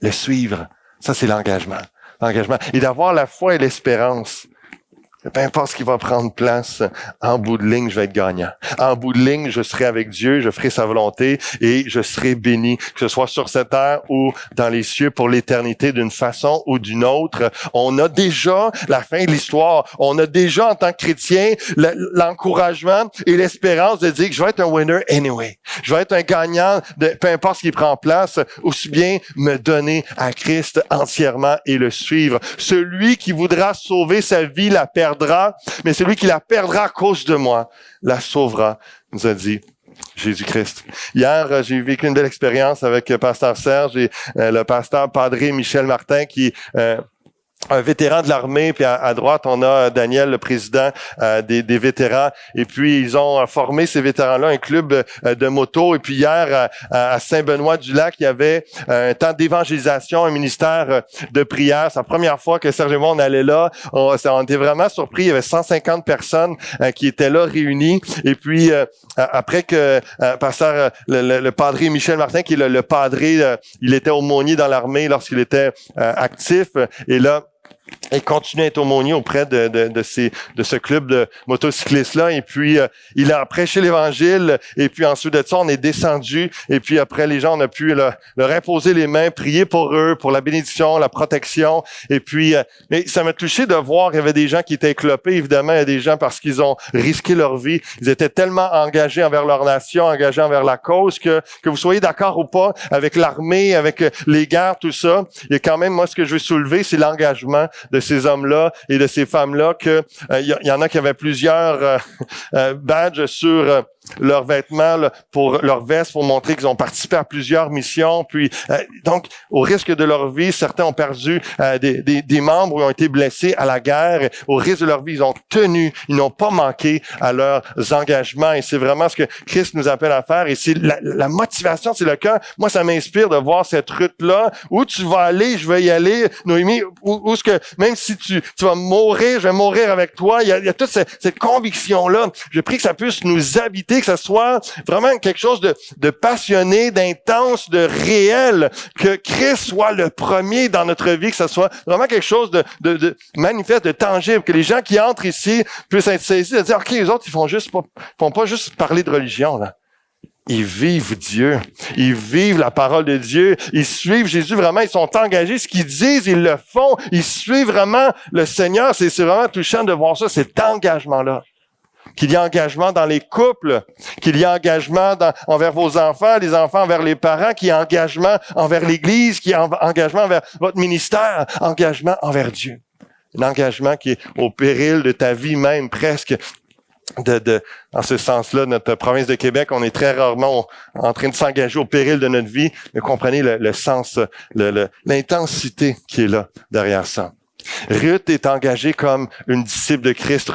le suivre. Ça, c'est l'engagement. L'engagement. Et d'avoir la foi et l'espérance. Peu importe ce qui va prendre place, en bout de ligne, je vais être gagnant. En bout de ligne, je serai avec Dieu, je ferai sa volonté et je serai béni, que ce soit sur cette terre ou dans les cieux pour l'éternité d'une façon ou d'une autre. On a déjà la fin de l'histoire. On a déjà, en tant que chrétien, l'encouragement et l'espérance de dire que je vais être un winner anyway. Je vais être un gagnant de peu importe ce qui prend place, aussi bien me donner à Christ entièrement et le suivre. Celui qui voudra sauver sa vie la perdra, mais celui qui la perdra à cause de moi la sauvera, nous a dit Jésus-Christ. Hier, j'ai vécu une belle expérience avec Pasteur Serge et le pasteur Padre Michel Martin qui un vétéran de l'armée, puis à droite, on a Daniel, le président des vétérans. Et puis, ils ont formé ces vétérans-là un club de moto. Et puis, hier, à Saint-Benoît-du-Lac, il y avait un temps d'évangélisation, un ministère de prière. C'est la première fois que Serge et moi, on allait là. On était vraiment surpris. Il y avait 150 personnes qui étaient là réunies. Et puis, après que pasteur, le padre Michel Martin, qui est le padre, il était aumônier dans l'armée lorsqu'il était actif. Et là, et continuer à être aumônier auprès de ce club de motocyclistes-là. Et puis, il a prêché l'Évangile. Et puis, ensuite de ça, on est descendu. Et puis, après, les gens, on a pu leur imposer les mains, prier pour eux, pour la bénédiction, la protection. Et puis, mais ça m'a touché de voir qu'il y avait des gens qui étaient éclopés. Évidemment, il y a des gens parce qu'ils ont risqué leur vie. Ils étaient tellement engagés envers leur nation, engagés envers la cause, que vous soyez d'accord ou pas avec l'armée, avec les guerres, tout ça. Il y a quand même, moi, ce que je veux soulever, c'est l'engagement de ces hommes-là et de ces femmes-là, que y en a qui avaient plusieurs badges sur leurs vêtements, là, pour leur veste, pour montrer qu'ils ont participé à plusieurs missions. Puis donc, au risque de leur vie, certains ont perdu des membres ou ont été blessés à la guerre. Au risque de leur vie, ils ont tenu, ils n'ont pas manqué à leurs engagements. Et c'est vraiment ce que Christ nous appelle à faire. Et c'est la motivation, c'est le cœur. Moi, ça m'inspire de voir cette route-là. Où tu vas aller, je vais y aller. Noémie, où ce que, même si tu vas mourir, je vais mourir avec toi. Il y a toute cette conviction-là. Je prie que ça puisse nous habiter, que ça soit vraiment quelque chose de passionné, d'intense, de réel, que Christ soit le premier dans notre vie, que ça soit vraiment quelque chose de manifeste, de tangible, que les gens qui entrent ici puissent être saisis, de dire, OK, les autres, ils font pas juste parler de religion, là. Ils vivent Dieu. Ils vivent la parole de Dieu. Ils suivent Jésus vraiment. Ils sont engagés. Ce qu'ils disent, ils le font. Ils suivent vraiment le Seigneur. C'est vraiment touchant de voir ça, cet engagement-là. Qu'il y ait engagement dans les couples, qu'il y ait engagement envers vos enfants, les enfants envers les parents, qu'il y ait engagement envers l'Église, qu'il y ait engagement envers votre ministère, engagement envers Dieu. Un engagement qui est au péril de ta vie même, presque. En ce sens-là, notre province de Québec, on est très rarement en train de s'engager au péril de notre vie, mais comprenez le sens, l'intensité qui est là derrière ça. Ruth est engagée comme une disciple de Christ.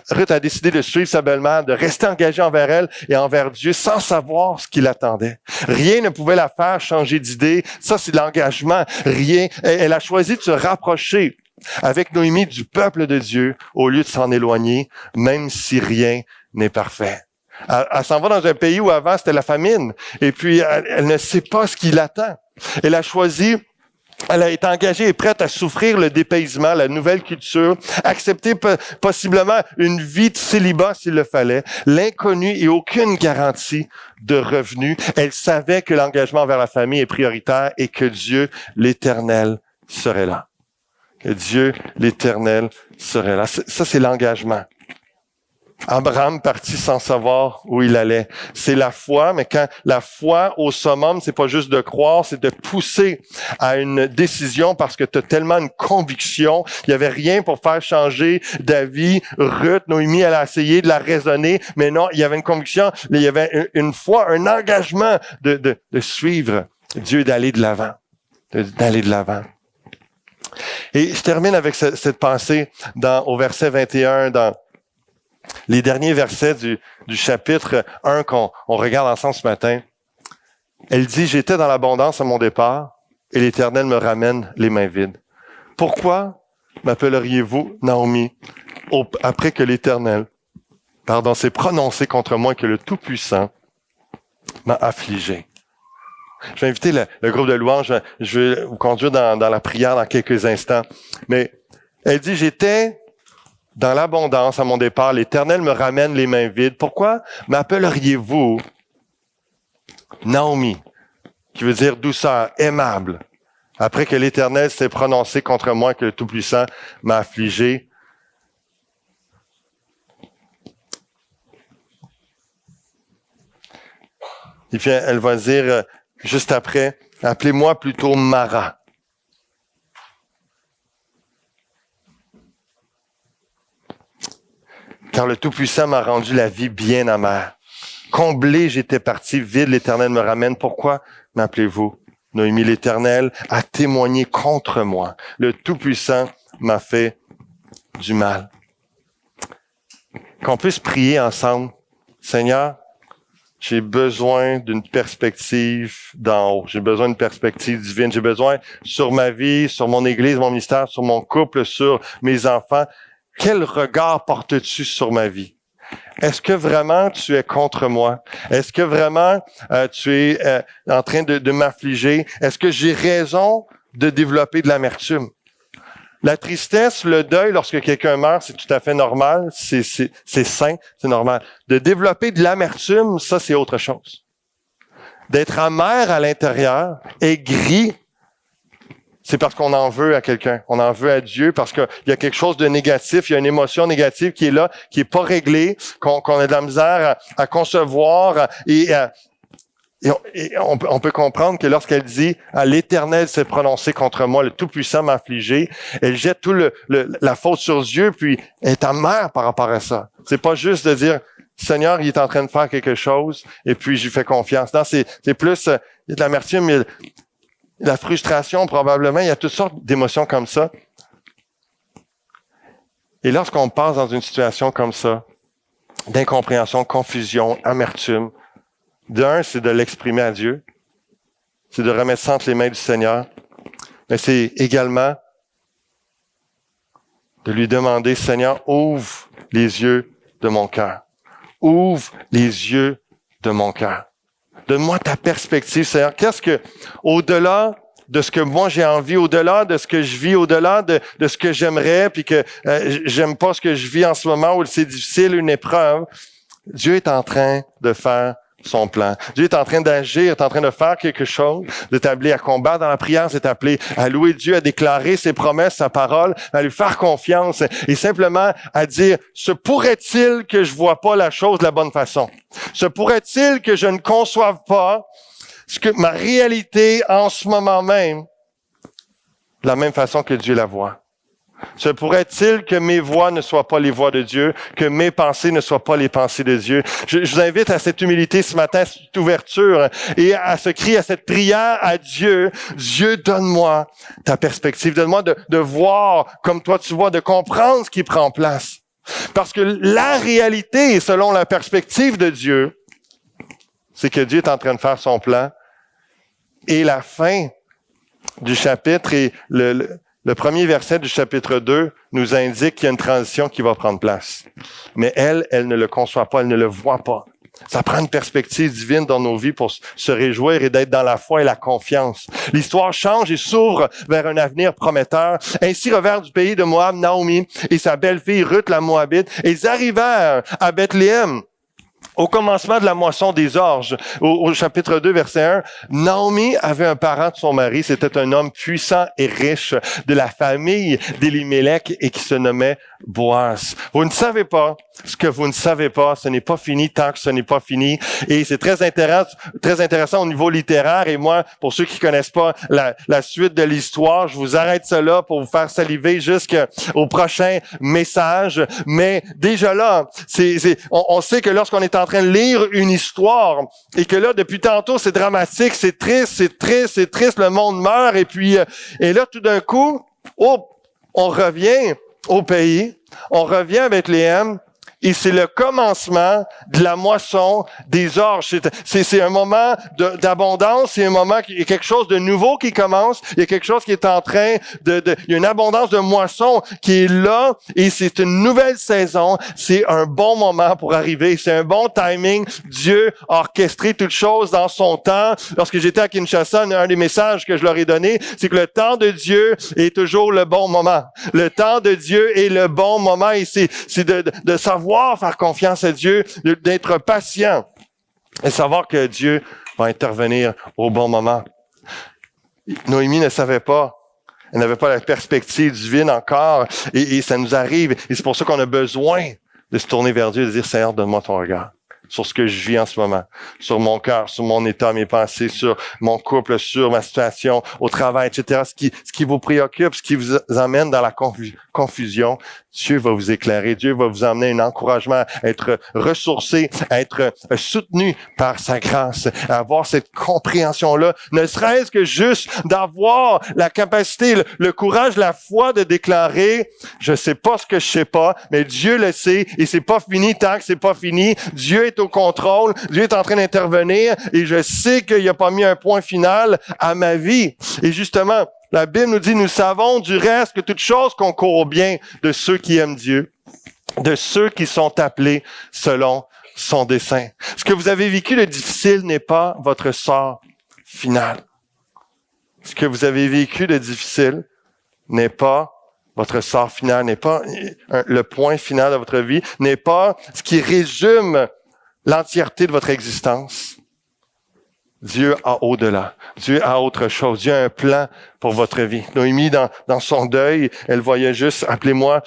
Ruth a décidé de suivre sa belle-mère, de rester engagée envers elle et envers Dieu sans savoir ce qui l'attendait. Rien ne pouvait la faire changer d'idée. Ça, c'est l'engagement. Rien. Elle a choisi de se rapprocher avec Noémie du peuple de Dieu au lieu de s'en éloigner, même si rien n'est parfait. Elle s'en va dans un pays où avant c'était la famine et puis elle ne sait pas ce qui l'attend. Elle a choisi, elle a été engagée et prête à souffrir le dépaysement, la nouvelle culture, accepter possiblement une vie de célibat s'il le fallait, l'inconnu et aucune garantie de revenus. Elle savait que l'engagement vers la famille est prioritaire et que Dieu, l'Éternel, serait là. Que Dieu, l'Éternel, serait là. Ça, c'est l'engagement. Abraham partit sans savoir où il allait. C'est la foi, mais quand la foi au summum, c'est pas juste de croire, c'est de pousser à une décision parce que tu as tellement une conviction. Il y avait rien pour faire changer d'avis. Ruth, Noémie, elle a essayé de la raisonner, mais non, il y avait une conviction, il y avait une foi, un engagement de suivre Dieu, d'aller de l'avant. D'aller de l'avant. Et je termine avec cette pensée au verset 21 Les derniers versets du chapitre 1 qu'on regarde ensemble ce matin, elle dit, « J'étais dans l'abondance à mon départ, et l'Éternel me ramène les mains vides. Pourquoi m'appelleriez-vous Naomi, après que l'Éternel, s'est prononcé contre moi, que le Tout-Puissant m'a affligé. » Je vais inviter le groupe de louanges, je vais vous conduire dans la prière dans quelques instants. Mais elle dit, « J'étais dans l'abondance à mon départ, l'Éternel me ramène les mains vides. Pourquoi m'appelleriez-vous Naomi, qui veut dire douceur, aimable, après que l'Éternel s'est prononcé contre moi, que le Tout-Puissant m'a affligé. » Et puis elle va dire juste après, « Appelez-moi plutôt Mara. » Car le Tout-Puissant m'a rendu la vie bien amère. Comblé, j'étais parti, vide, l'Éternel me ramène. Pourquoi m'appelez-vous Noémie? L'Éternel a témoigné contre moi. Le Tout-Puissant m'a fait du mal. Qu'on puisse prier ensemble. Seigneur, j'ai besoin d'une perspective d'en haut. J'ai besoin d'une perspective divine. J'ai besoin sur ma vie, sur mon Église, mon ministère, sur mon couple, sur mes enfants. Quel regard portes-tu sur ma vie? Est-ce que vraiment tu es contre moi? Est-ce que vraiment tu es en train de m'affliger? Est-ce que j'ai raison de développer de l'amertume? La tristesse, le deuil, lorsque quelqu'un meurt, c'est tout à fait normal, c'est sain, c'est normal. De développer de l'amertume, ça c'est autre chose. D'être amer à l'intérieur, aigri, c'est parce qu'on en veut à quelqu'un. On en veut à Dieu parce qu'il y a quelque chose de négatif, il y a une émotion négative qui est là, qui est pas réglée, qu'on a de la misère à concevoir et on peut comprendre que lorsqu'elle dit « l'Éternel s'est prononcé contre moi, le Tout-Puissant m'a affligé », elle jette tout la faute sur Dieu, puis elle est amère par rapport à ça. C'est pas juste de dire « Seigneur, il est en train de faire quelque chose, et puis j'y fais confiance ». Non, c'est plus, il y a de l'amertume, il y a la frustration probablement, il y a toutes sortes d'émotions comme ça. Et lorsqu'on passe dans une situation comme ça, d'incompréhension, confusion, amertume, d'un, c'est de l'exprimer à Dieu, c'est de remettre ça entre les mains du Seigneur, mais c'est également de lui demander, Seigneur, ouvre les yeux de mon cœur. Ouvre les yeux de mon cœur. Donne-moi ta perspective, Seigneur. Qu'est-ce que, au-delà de ce que moi j'ai envie, au-delà de ce que je vis, au-delà de ce que j'aimerais, puis que j'aime pas ce que je vis en ce moment, où c'est difficile, une épreuve, Dieu est en train de faire son plan. Dieu est en train d'agir, est en train de faire quelque chose, de t'appeler à combattre dans la prière, c'est t'appeler à louer Dieu, à déclarer ses promesses, sa parole, à lui faire confiance et simplement à dire, se pourrait-il que je vois pas la chose de la bonne façon? Se pourrait-il que je ne conçoive pas ce que ma réalité en ce moment même, de la même façon que Dieu la voit? Se pourrait-il que mes voix ne soient pas les voix de Dieu, que mes pensées ne soient pas les pensées de Dieu? Je vous invite à cette humilité ce matin, à cette ouverture et à ce cri, à cette prière à Dieu. Dieu, donne-moi ta perspective, donne-moi de voir comme toi tu vois, de comprendre ce qui prend place. Parce que la réalité, selon la perspective de Dieu, c'est que Dieu est en train de faire son plan et la fin du chapitre et le premier verset du chapitre 2 nous indique qu'il y a une transition qui va prendre place. Mais elle ne le conçoit pas, elle ne le voit pas. Ça prend une perspective divine dans nos vies pour se réjouir et d'être dans la foi et la confiance. L'histoire change et s'ouvre vers un avenir prometteur. Ainsi revers du pays de Moab, Naomi et sa belle-fille Ruth la Moabite, ils arrivèrent à Bethléem. Au commencement de la moisson des orges, au chapitre 2, verset 1, Naomi avait un parent de son mari, c'était un homme puissant et riche de la famille d'Élimélec et qui se nommait Boaz. Vous ne savez pas ce que vous ne savez pas, ce n'est pas fini tant que ce n'est pas fini. Et c'est très intéressant au niveau littéraire. Et moi, pour ceux qui connaissent pas la suite de l'histoire, je vous arrête cela pour vous faire saliver jusqu'au prochain message. Mais déjà là, on sait que lorsqu'on est en train de lire une histoire et que là, depuis tantôt, c'est dramatique, c'est triste, le monde meurt. Et là, tout d'un coup, on revient au pays, on revient à Bethléem et c'est le commencement de la moisson des orges. C'est un moment d'abondance, c'est un moment, il y a quelque chose de nouveau qui commence, il y a quelque chose qui est en train il y a une abondance de moisson qui est là, et c'est une nouvelle saison, c'est un bon moment pour arriver, c'est un bon timing. Dieu a orchestré toutes choses dans son temps. Lorsque j'étais à Kinshasa, un des messages que je leur ai donné, c'est que le temps de Dieu est toujours le bon moment. Le temps de Dieu est le bon moment, et c'est de savoir faire confiance à Dieu, d'être patient et savoir que Dieu va intervenir au bon moment. Noémie ne savait pas. Elle n'avait pas la perspective divine encore, et ça nous arrive. Et c'est pour ça qu'on a besoin de se tourner vers Dieu et de dire, Seigneur, donne-moi ton regard sur ce que je vis en ce moment, sur mon cœur, sur mon état, mes pensées, sur mon couple, sur ma situation au travail, etc. Ce qui vous préoccupe, ce qui vous amène dans la confusion, Dieu va vous éclairer. Dieu va vous emmener un encouragement à être ressourcé, à être soutenu par sa grâce, à avoir cette compréhension-là, ne serait-ce que juste d'avoir la capacité, le courage, la foi de déclarer, je sais pas ce que je sais pas, mais Dieu le sait, et c'est pas fini tant que c'est pas fini. Dieu est au contrôle, Dieu est en train d'intervenir, et je sais qu'il n'a pas mis un point final à ma vie. Et justement, la Bible nous dit, nous savons du reste que toute chose concourt au bien de ceux qui aiment Dieu, de ceux qui sont appelés selon son dessein. Ce que vous avez vécu de difficile n'est pas votre sort final. Ce que vous avez vécu de difficile n'est pas votre sort final, n'est pas le point final de votre vie, n'est pas ce qui résume l'entièreté de votre existence. Dieu a au-delà. Dieu a autre chose. Dieu a un plan pour votre vie. Noémie, dans son deuil, elle voyait juste, appelez-moi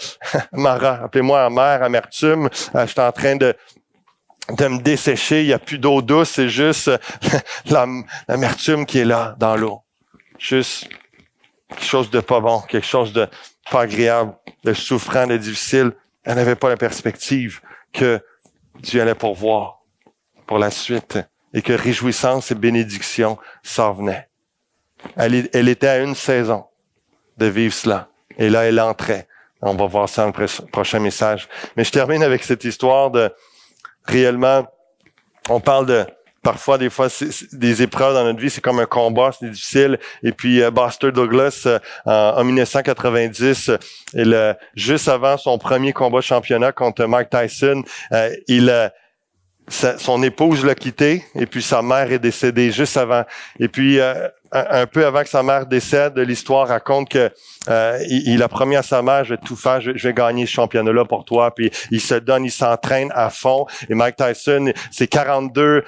Mara, appelez-moi amère, amertume. Je suis en train de me dessécher. Il n'y a plus d'eau douce. C'est juste l'amertume qui est là, dans l'eau. Juste quelque chose de pas bon, quelque chose de pas agréable, de souffrant, de difficile. Elle n'avait pas la perspective que Dieu allait pourvoir pour la suite, et que réjouissance et bénédiction s'en venaient. Elle était à une saison de vivre cela. Et là, elle entrait. On va voir ça dans le prochain message. Mais je termine avec cette histoire de, réellement, on parle parfois, des fois, des épreuves dans notre vie, c'est comme un combat, c'est difficile. Et puis, Buster Douglas, en 1990, juste avant son premier combat de championnat contre Mike Tyson, son épouse l'a quitté, et puis sa mère est décédée juste avant. Et puis, un peu avant que sa mère décède, l'histoire raconte que il a promis à sa mère, je vais tout faire, je vais gagner ce championnat-là pour toi. Puis il se donne, il s'entraîne à fond. Et Mike Tyson, c'est 42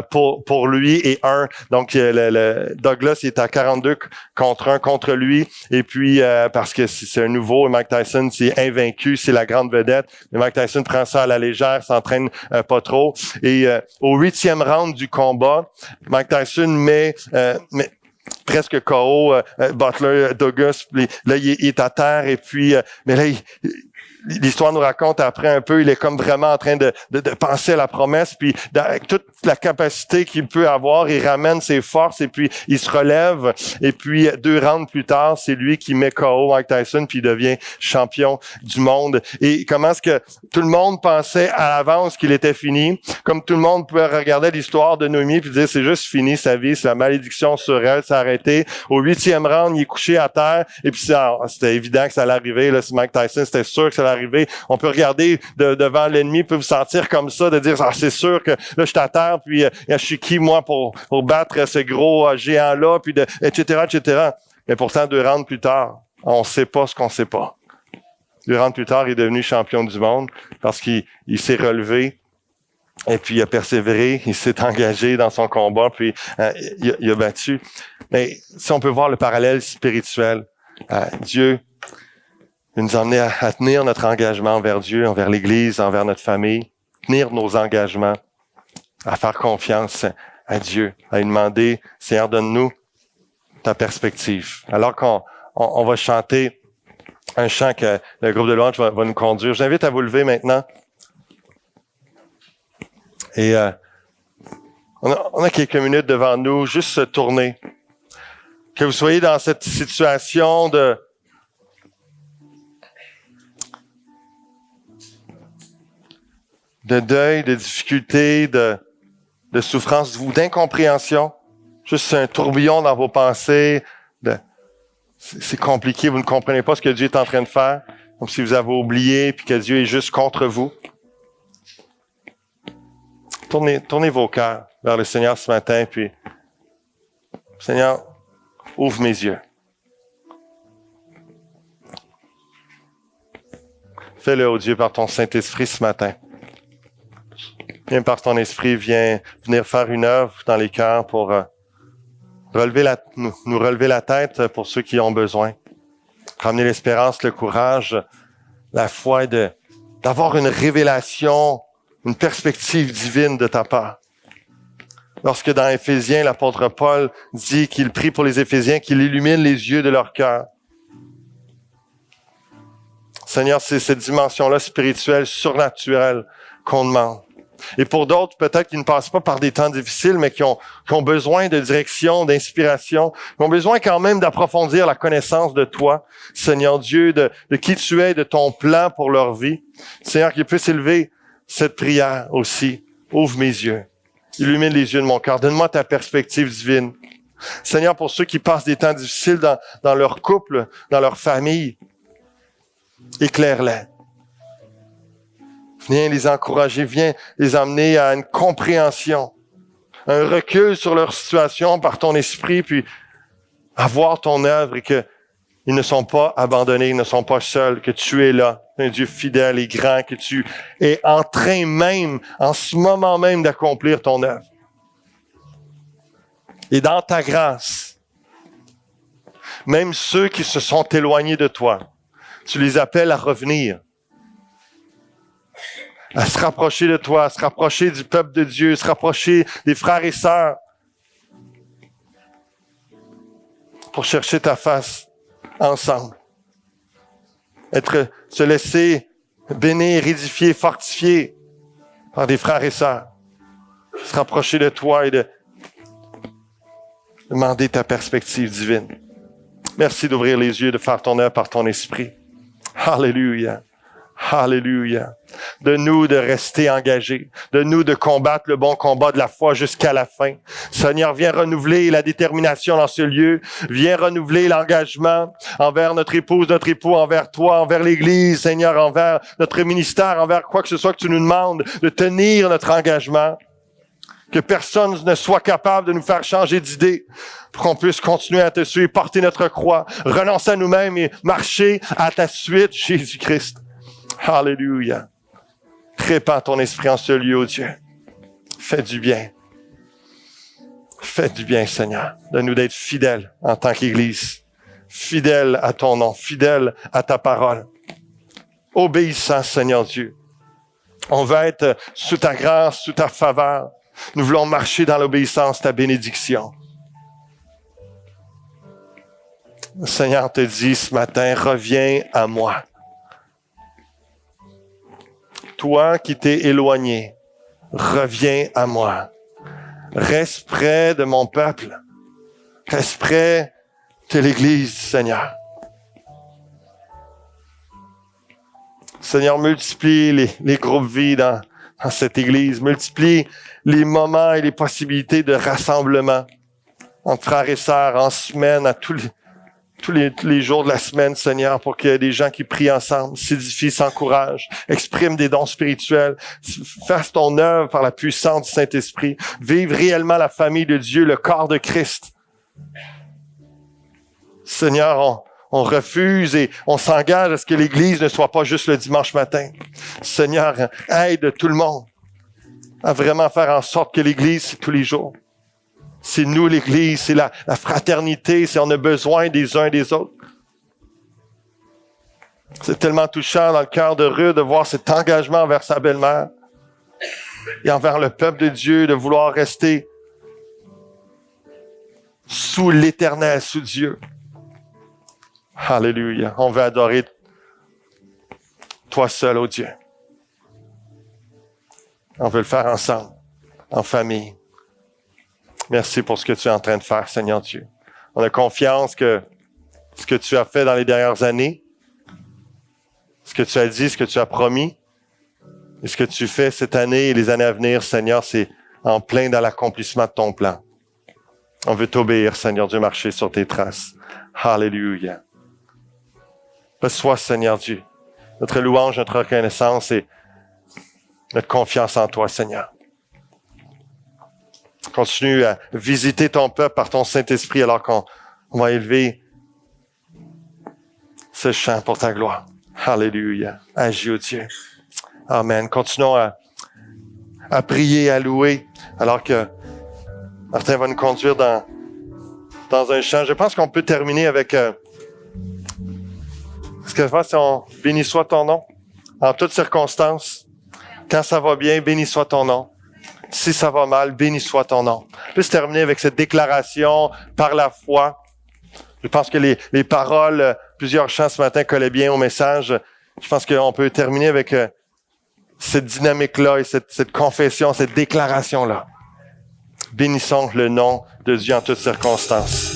pour lui et 1. Donc Douglas, il est à 42 contre 1 contre lui. Et puis parce que c'est un nouveau, Mike Tyson, c'est invaincu, c'est la grande vedette. Mais Mike Tyson prend ça à la légère, s'entraîne pas trop. Et au 8e round du combat, Mike Tyson met presque KO, Butler, Douglas, là, il est à terre, et puis, mais là, l'histoire nous raconte après un peu, il est comme vraiment en train de penser à la promesse, puis avec toute la capacité qu'il peut avoir, il ramène ses forces, et puis il se relève, et puis 2 rounds plus tard, c'est lui qui met KO Mike Tyson, puis il devient champion du monde. Et comment est-ce que tout le monde pensait à l'avance qu'il était fini, comme tout le monde pouvait regarder l'histoire de Noémie puis dire c'est juste fini sa vie, c'est la malédiction sur elle, c'est arrêté. Au 8e round, il est couché à terre, et puis c'était évident que ça allait arriver, là, c'est Mike Tyson, c'était sûr que ça allait arriver. On peut regarder devant l'ennemi, peut vous sentir comme ça, de dire c'est sûr que là je suis à terre, puis je suis qui moi pour battre ce gros géant-là, puis etc., etc. Mais pourtant, 2 rounds plus tard, on sait pas ce qu'on sait pas. 2 rounds plus tard, il est devenu champion du monde parce qu'il s'est relevé, et puis il a persévéré, il s'est engagé dans son combat, puis il a battu. Mais si on peut voir le parallèle spirituel, Dieu nous a emmenés à tenir notre engagement envers Dieu, envers l'Église, envers notre famille, tenir nos engagements, à faire confiance à Dieu, à lui demander, Seigneur, donne-nous ta perspective. Alors qu'on va chanter un chant que le groupe de louange va nous conduire. Je vous invite à vous lever maintenant. Et on a quelques minutes devant nous, juste se tourner. Que vous soyez dans cette situation de de deuil, de difficulté, de souffrance ou d'incompréhension. Juste un tourbillon dans vos pensées. C'est compliqué, vous ne comprenez pas ce que Dieu est en train de faire. Comme si vous avez oublié puis que Dieu est juste contre vous. Tournez vos cœurs vers le Seigneur ce matin, puis Seigneur, ouvre mes yeux. Fais-le, ô Dieu, par ton Saint-Esprit ce matin. Viens par ton Esprit, viens venir faire une œuvre dans les cœurs pour nous relever la tête pour ceux qui ont besoin. Ramener l'espérance, le courage, la foi d'avoir une révélation, une perspective divine de ta part. Lorsque dans Éphésiens, l'apôtre Paul dit qu'il prie pour les Éphésiens, qu'il illumine les yeux de leur cœur. Seigneur, c'est cette dimension-là spirituelle, surnaturelle qu'on demande. Et pour d'autres, peut-être qui ne passent pas par des temps difficiles, mais qui ont besoin de direction, d'inspiration, qui ont besoin quand même d'approfondir la connaissance de toi, Seigneur Dieu, de qui tu es, de ton plan pour leur vie. Seigneur, qu'ils puissent élever cette prière aussi. Ouvre mes yeux. Illumine les yeux de mon cœur. Donne-moi ta perspective divine. Seigneur, pour ceux qui passent des temps difficiles dans leur couple, dans leur famille, éclaire-les. Viens les encourager, viens les amener à une compréhension, un recul sur leur situation par ton esprit, puis à voir ton œuvre et qu'ils ne sont pas abandonnés, ils ne sont pas seuls, que tu es là, un Dieu fidèle et grand, que tu es en train même, en ce moment même, d'accomplir ton œuvre. Et dans ta grâce, même ceux qui se sont éloignés de toi, tu les appelles à revenir, à se rapprocher de toi, à se rapprocher du peuple de Dieu, se rapprocher des frères et sœurs pour chercher ta face ensemble. Se laisser bénir, édifier, fortifier par des frères et sœurs. Se rapprocher de toi et de demander ta perspective divine. Merci d'ouvrir les yeux, de faire ton œuvre par ton esprit. Alléluia. Alléluia. De nous de rester engagés, de nous de combattre le bon combat de la foi jusqu'à la fin. Seigneur, viens renouveler la détermination dans ce lieu, viens renouveler l'engagement envers notre épouse, notre époux, envers toi, envers l'Église, Seigneur, envers notre ministère, envers quoi que ce soit que tu nous demandes, de tenir notre engagement. Que personne ne soit capable de nous faire changer d'idée pour qu'on puisse continuer à te suivre, porter notre croix, renoncer à nous-mêmes et marcher à ta suite, Jésus-Christ. Alléluia. Répands ton esprit en ce lieu, oh Dieu. Fais du bien. Fais du bien, Seigneur. Donne-nous d'être fidèles en tant qu'Église. Fidèles à ton nom, fidèles à ta parole. Obéissants, Seigneur Dieu. On veut être sous ta grâce, sous ta faveur. Nous voulons marcher dans l'obéissance, ta bénédiction. Le Seigneur te dit ce matin, reviens à moi. Toi qui t'es éloigné, reviens à moi. Reste près de mon peuple. Reste près de l'Église, Seigneur. Seigneur, multiplie les groupes vie dans cette Église. Multiplie les moments et les possibilités de rassemblement entre frères et sœurs en semaine, à tous les jours de la semaine, Seigneur, pour qu'il y ait des gens qui prient ensemble, s'édifient, s'encouragent, expriment des dons spirituels, fassent ton œuvre par la puissance du Saint-Esprit, vivent réellement la famille de Dieu, le corps de Christ. Seigneur, on refuse et on s'engage à ce que l'Église ne soit pas juste le dimanche matin. Seigneur, aide tout le monde à vraiment faire en sorte que l'Église, c'est tous les jours. C'est nous l'Église, c'est la fraternité, c'est on a besoin des uns des autres. C'est tellement touchant dans le cœur de Ruth de voir cet engagement envers sa belle-mère et envers le peuple de Dieu, de vouloir rester sous l'Éternel, sous Dieu. Alléluia. On veut adorer toi seul, ô Dieu. On veut le faire ensemble, en famille. Merci pour ce que tu es en train de faire, Seigneur Dieu. On a confiance que ce que tu as fait dans les dernières années, ce que tu as dit, ce que tu as promis, Et ce que tu fais cette année et les années à venir, Seigneur, c'est en plein dans l'accomplissement de ton plan. On veut t'obéir, Seigneur Dieu, marcher sur tes traces. Alléluia. Reçois, Seigneur Dieu, notre louange, notre reconnaissance et notre confiance en toi, Seigneur. Continue à visiter ton peuple par ton Saint-Esprit alors qu'on va élever ce chant pour ta gloire. Alléluia. Agis, oh Dieu. Amen. Continuons à prier, à louer, alors que Martin va nous conduire dans un chant. Je pense qu'on peut terminer avec... ce que je vois, c'est on béni soit ton nom en toutes circonstances. Quand ça va bien, béni soit ton nom. Si ça va mal, béni soit ton nom. Je peux se terminer avec cette déclaration par la foi. Je pense que les paroles, plusieurs chants ce matin collaient bien au message. Je pense qu'on peut terminer avec cette dynamique-là et cette confession, cette déclaration-là. Bénissons le nom de Dieu en toutes circonstances.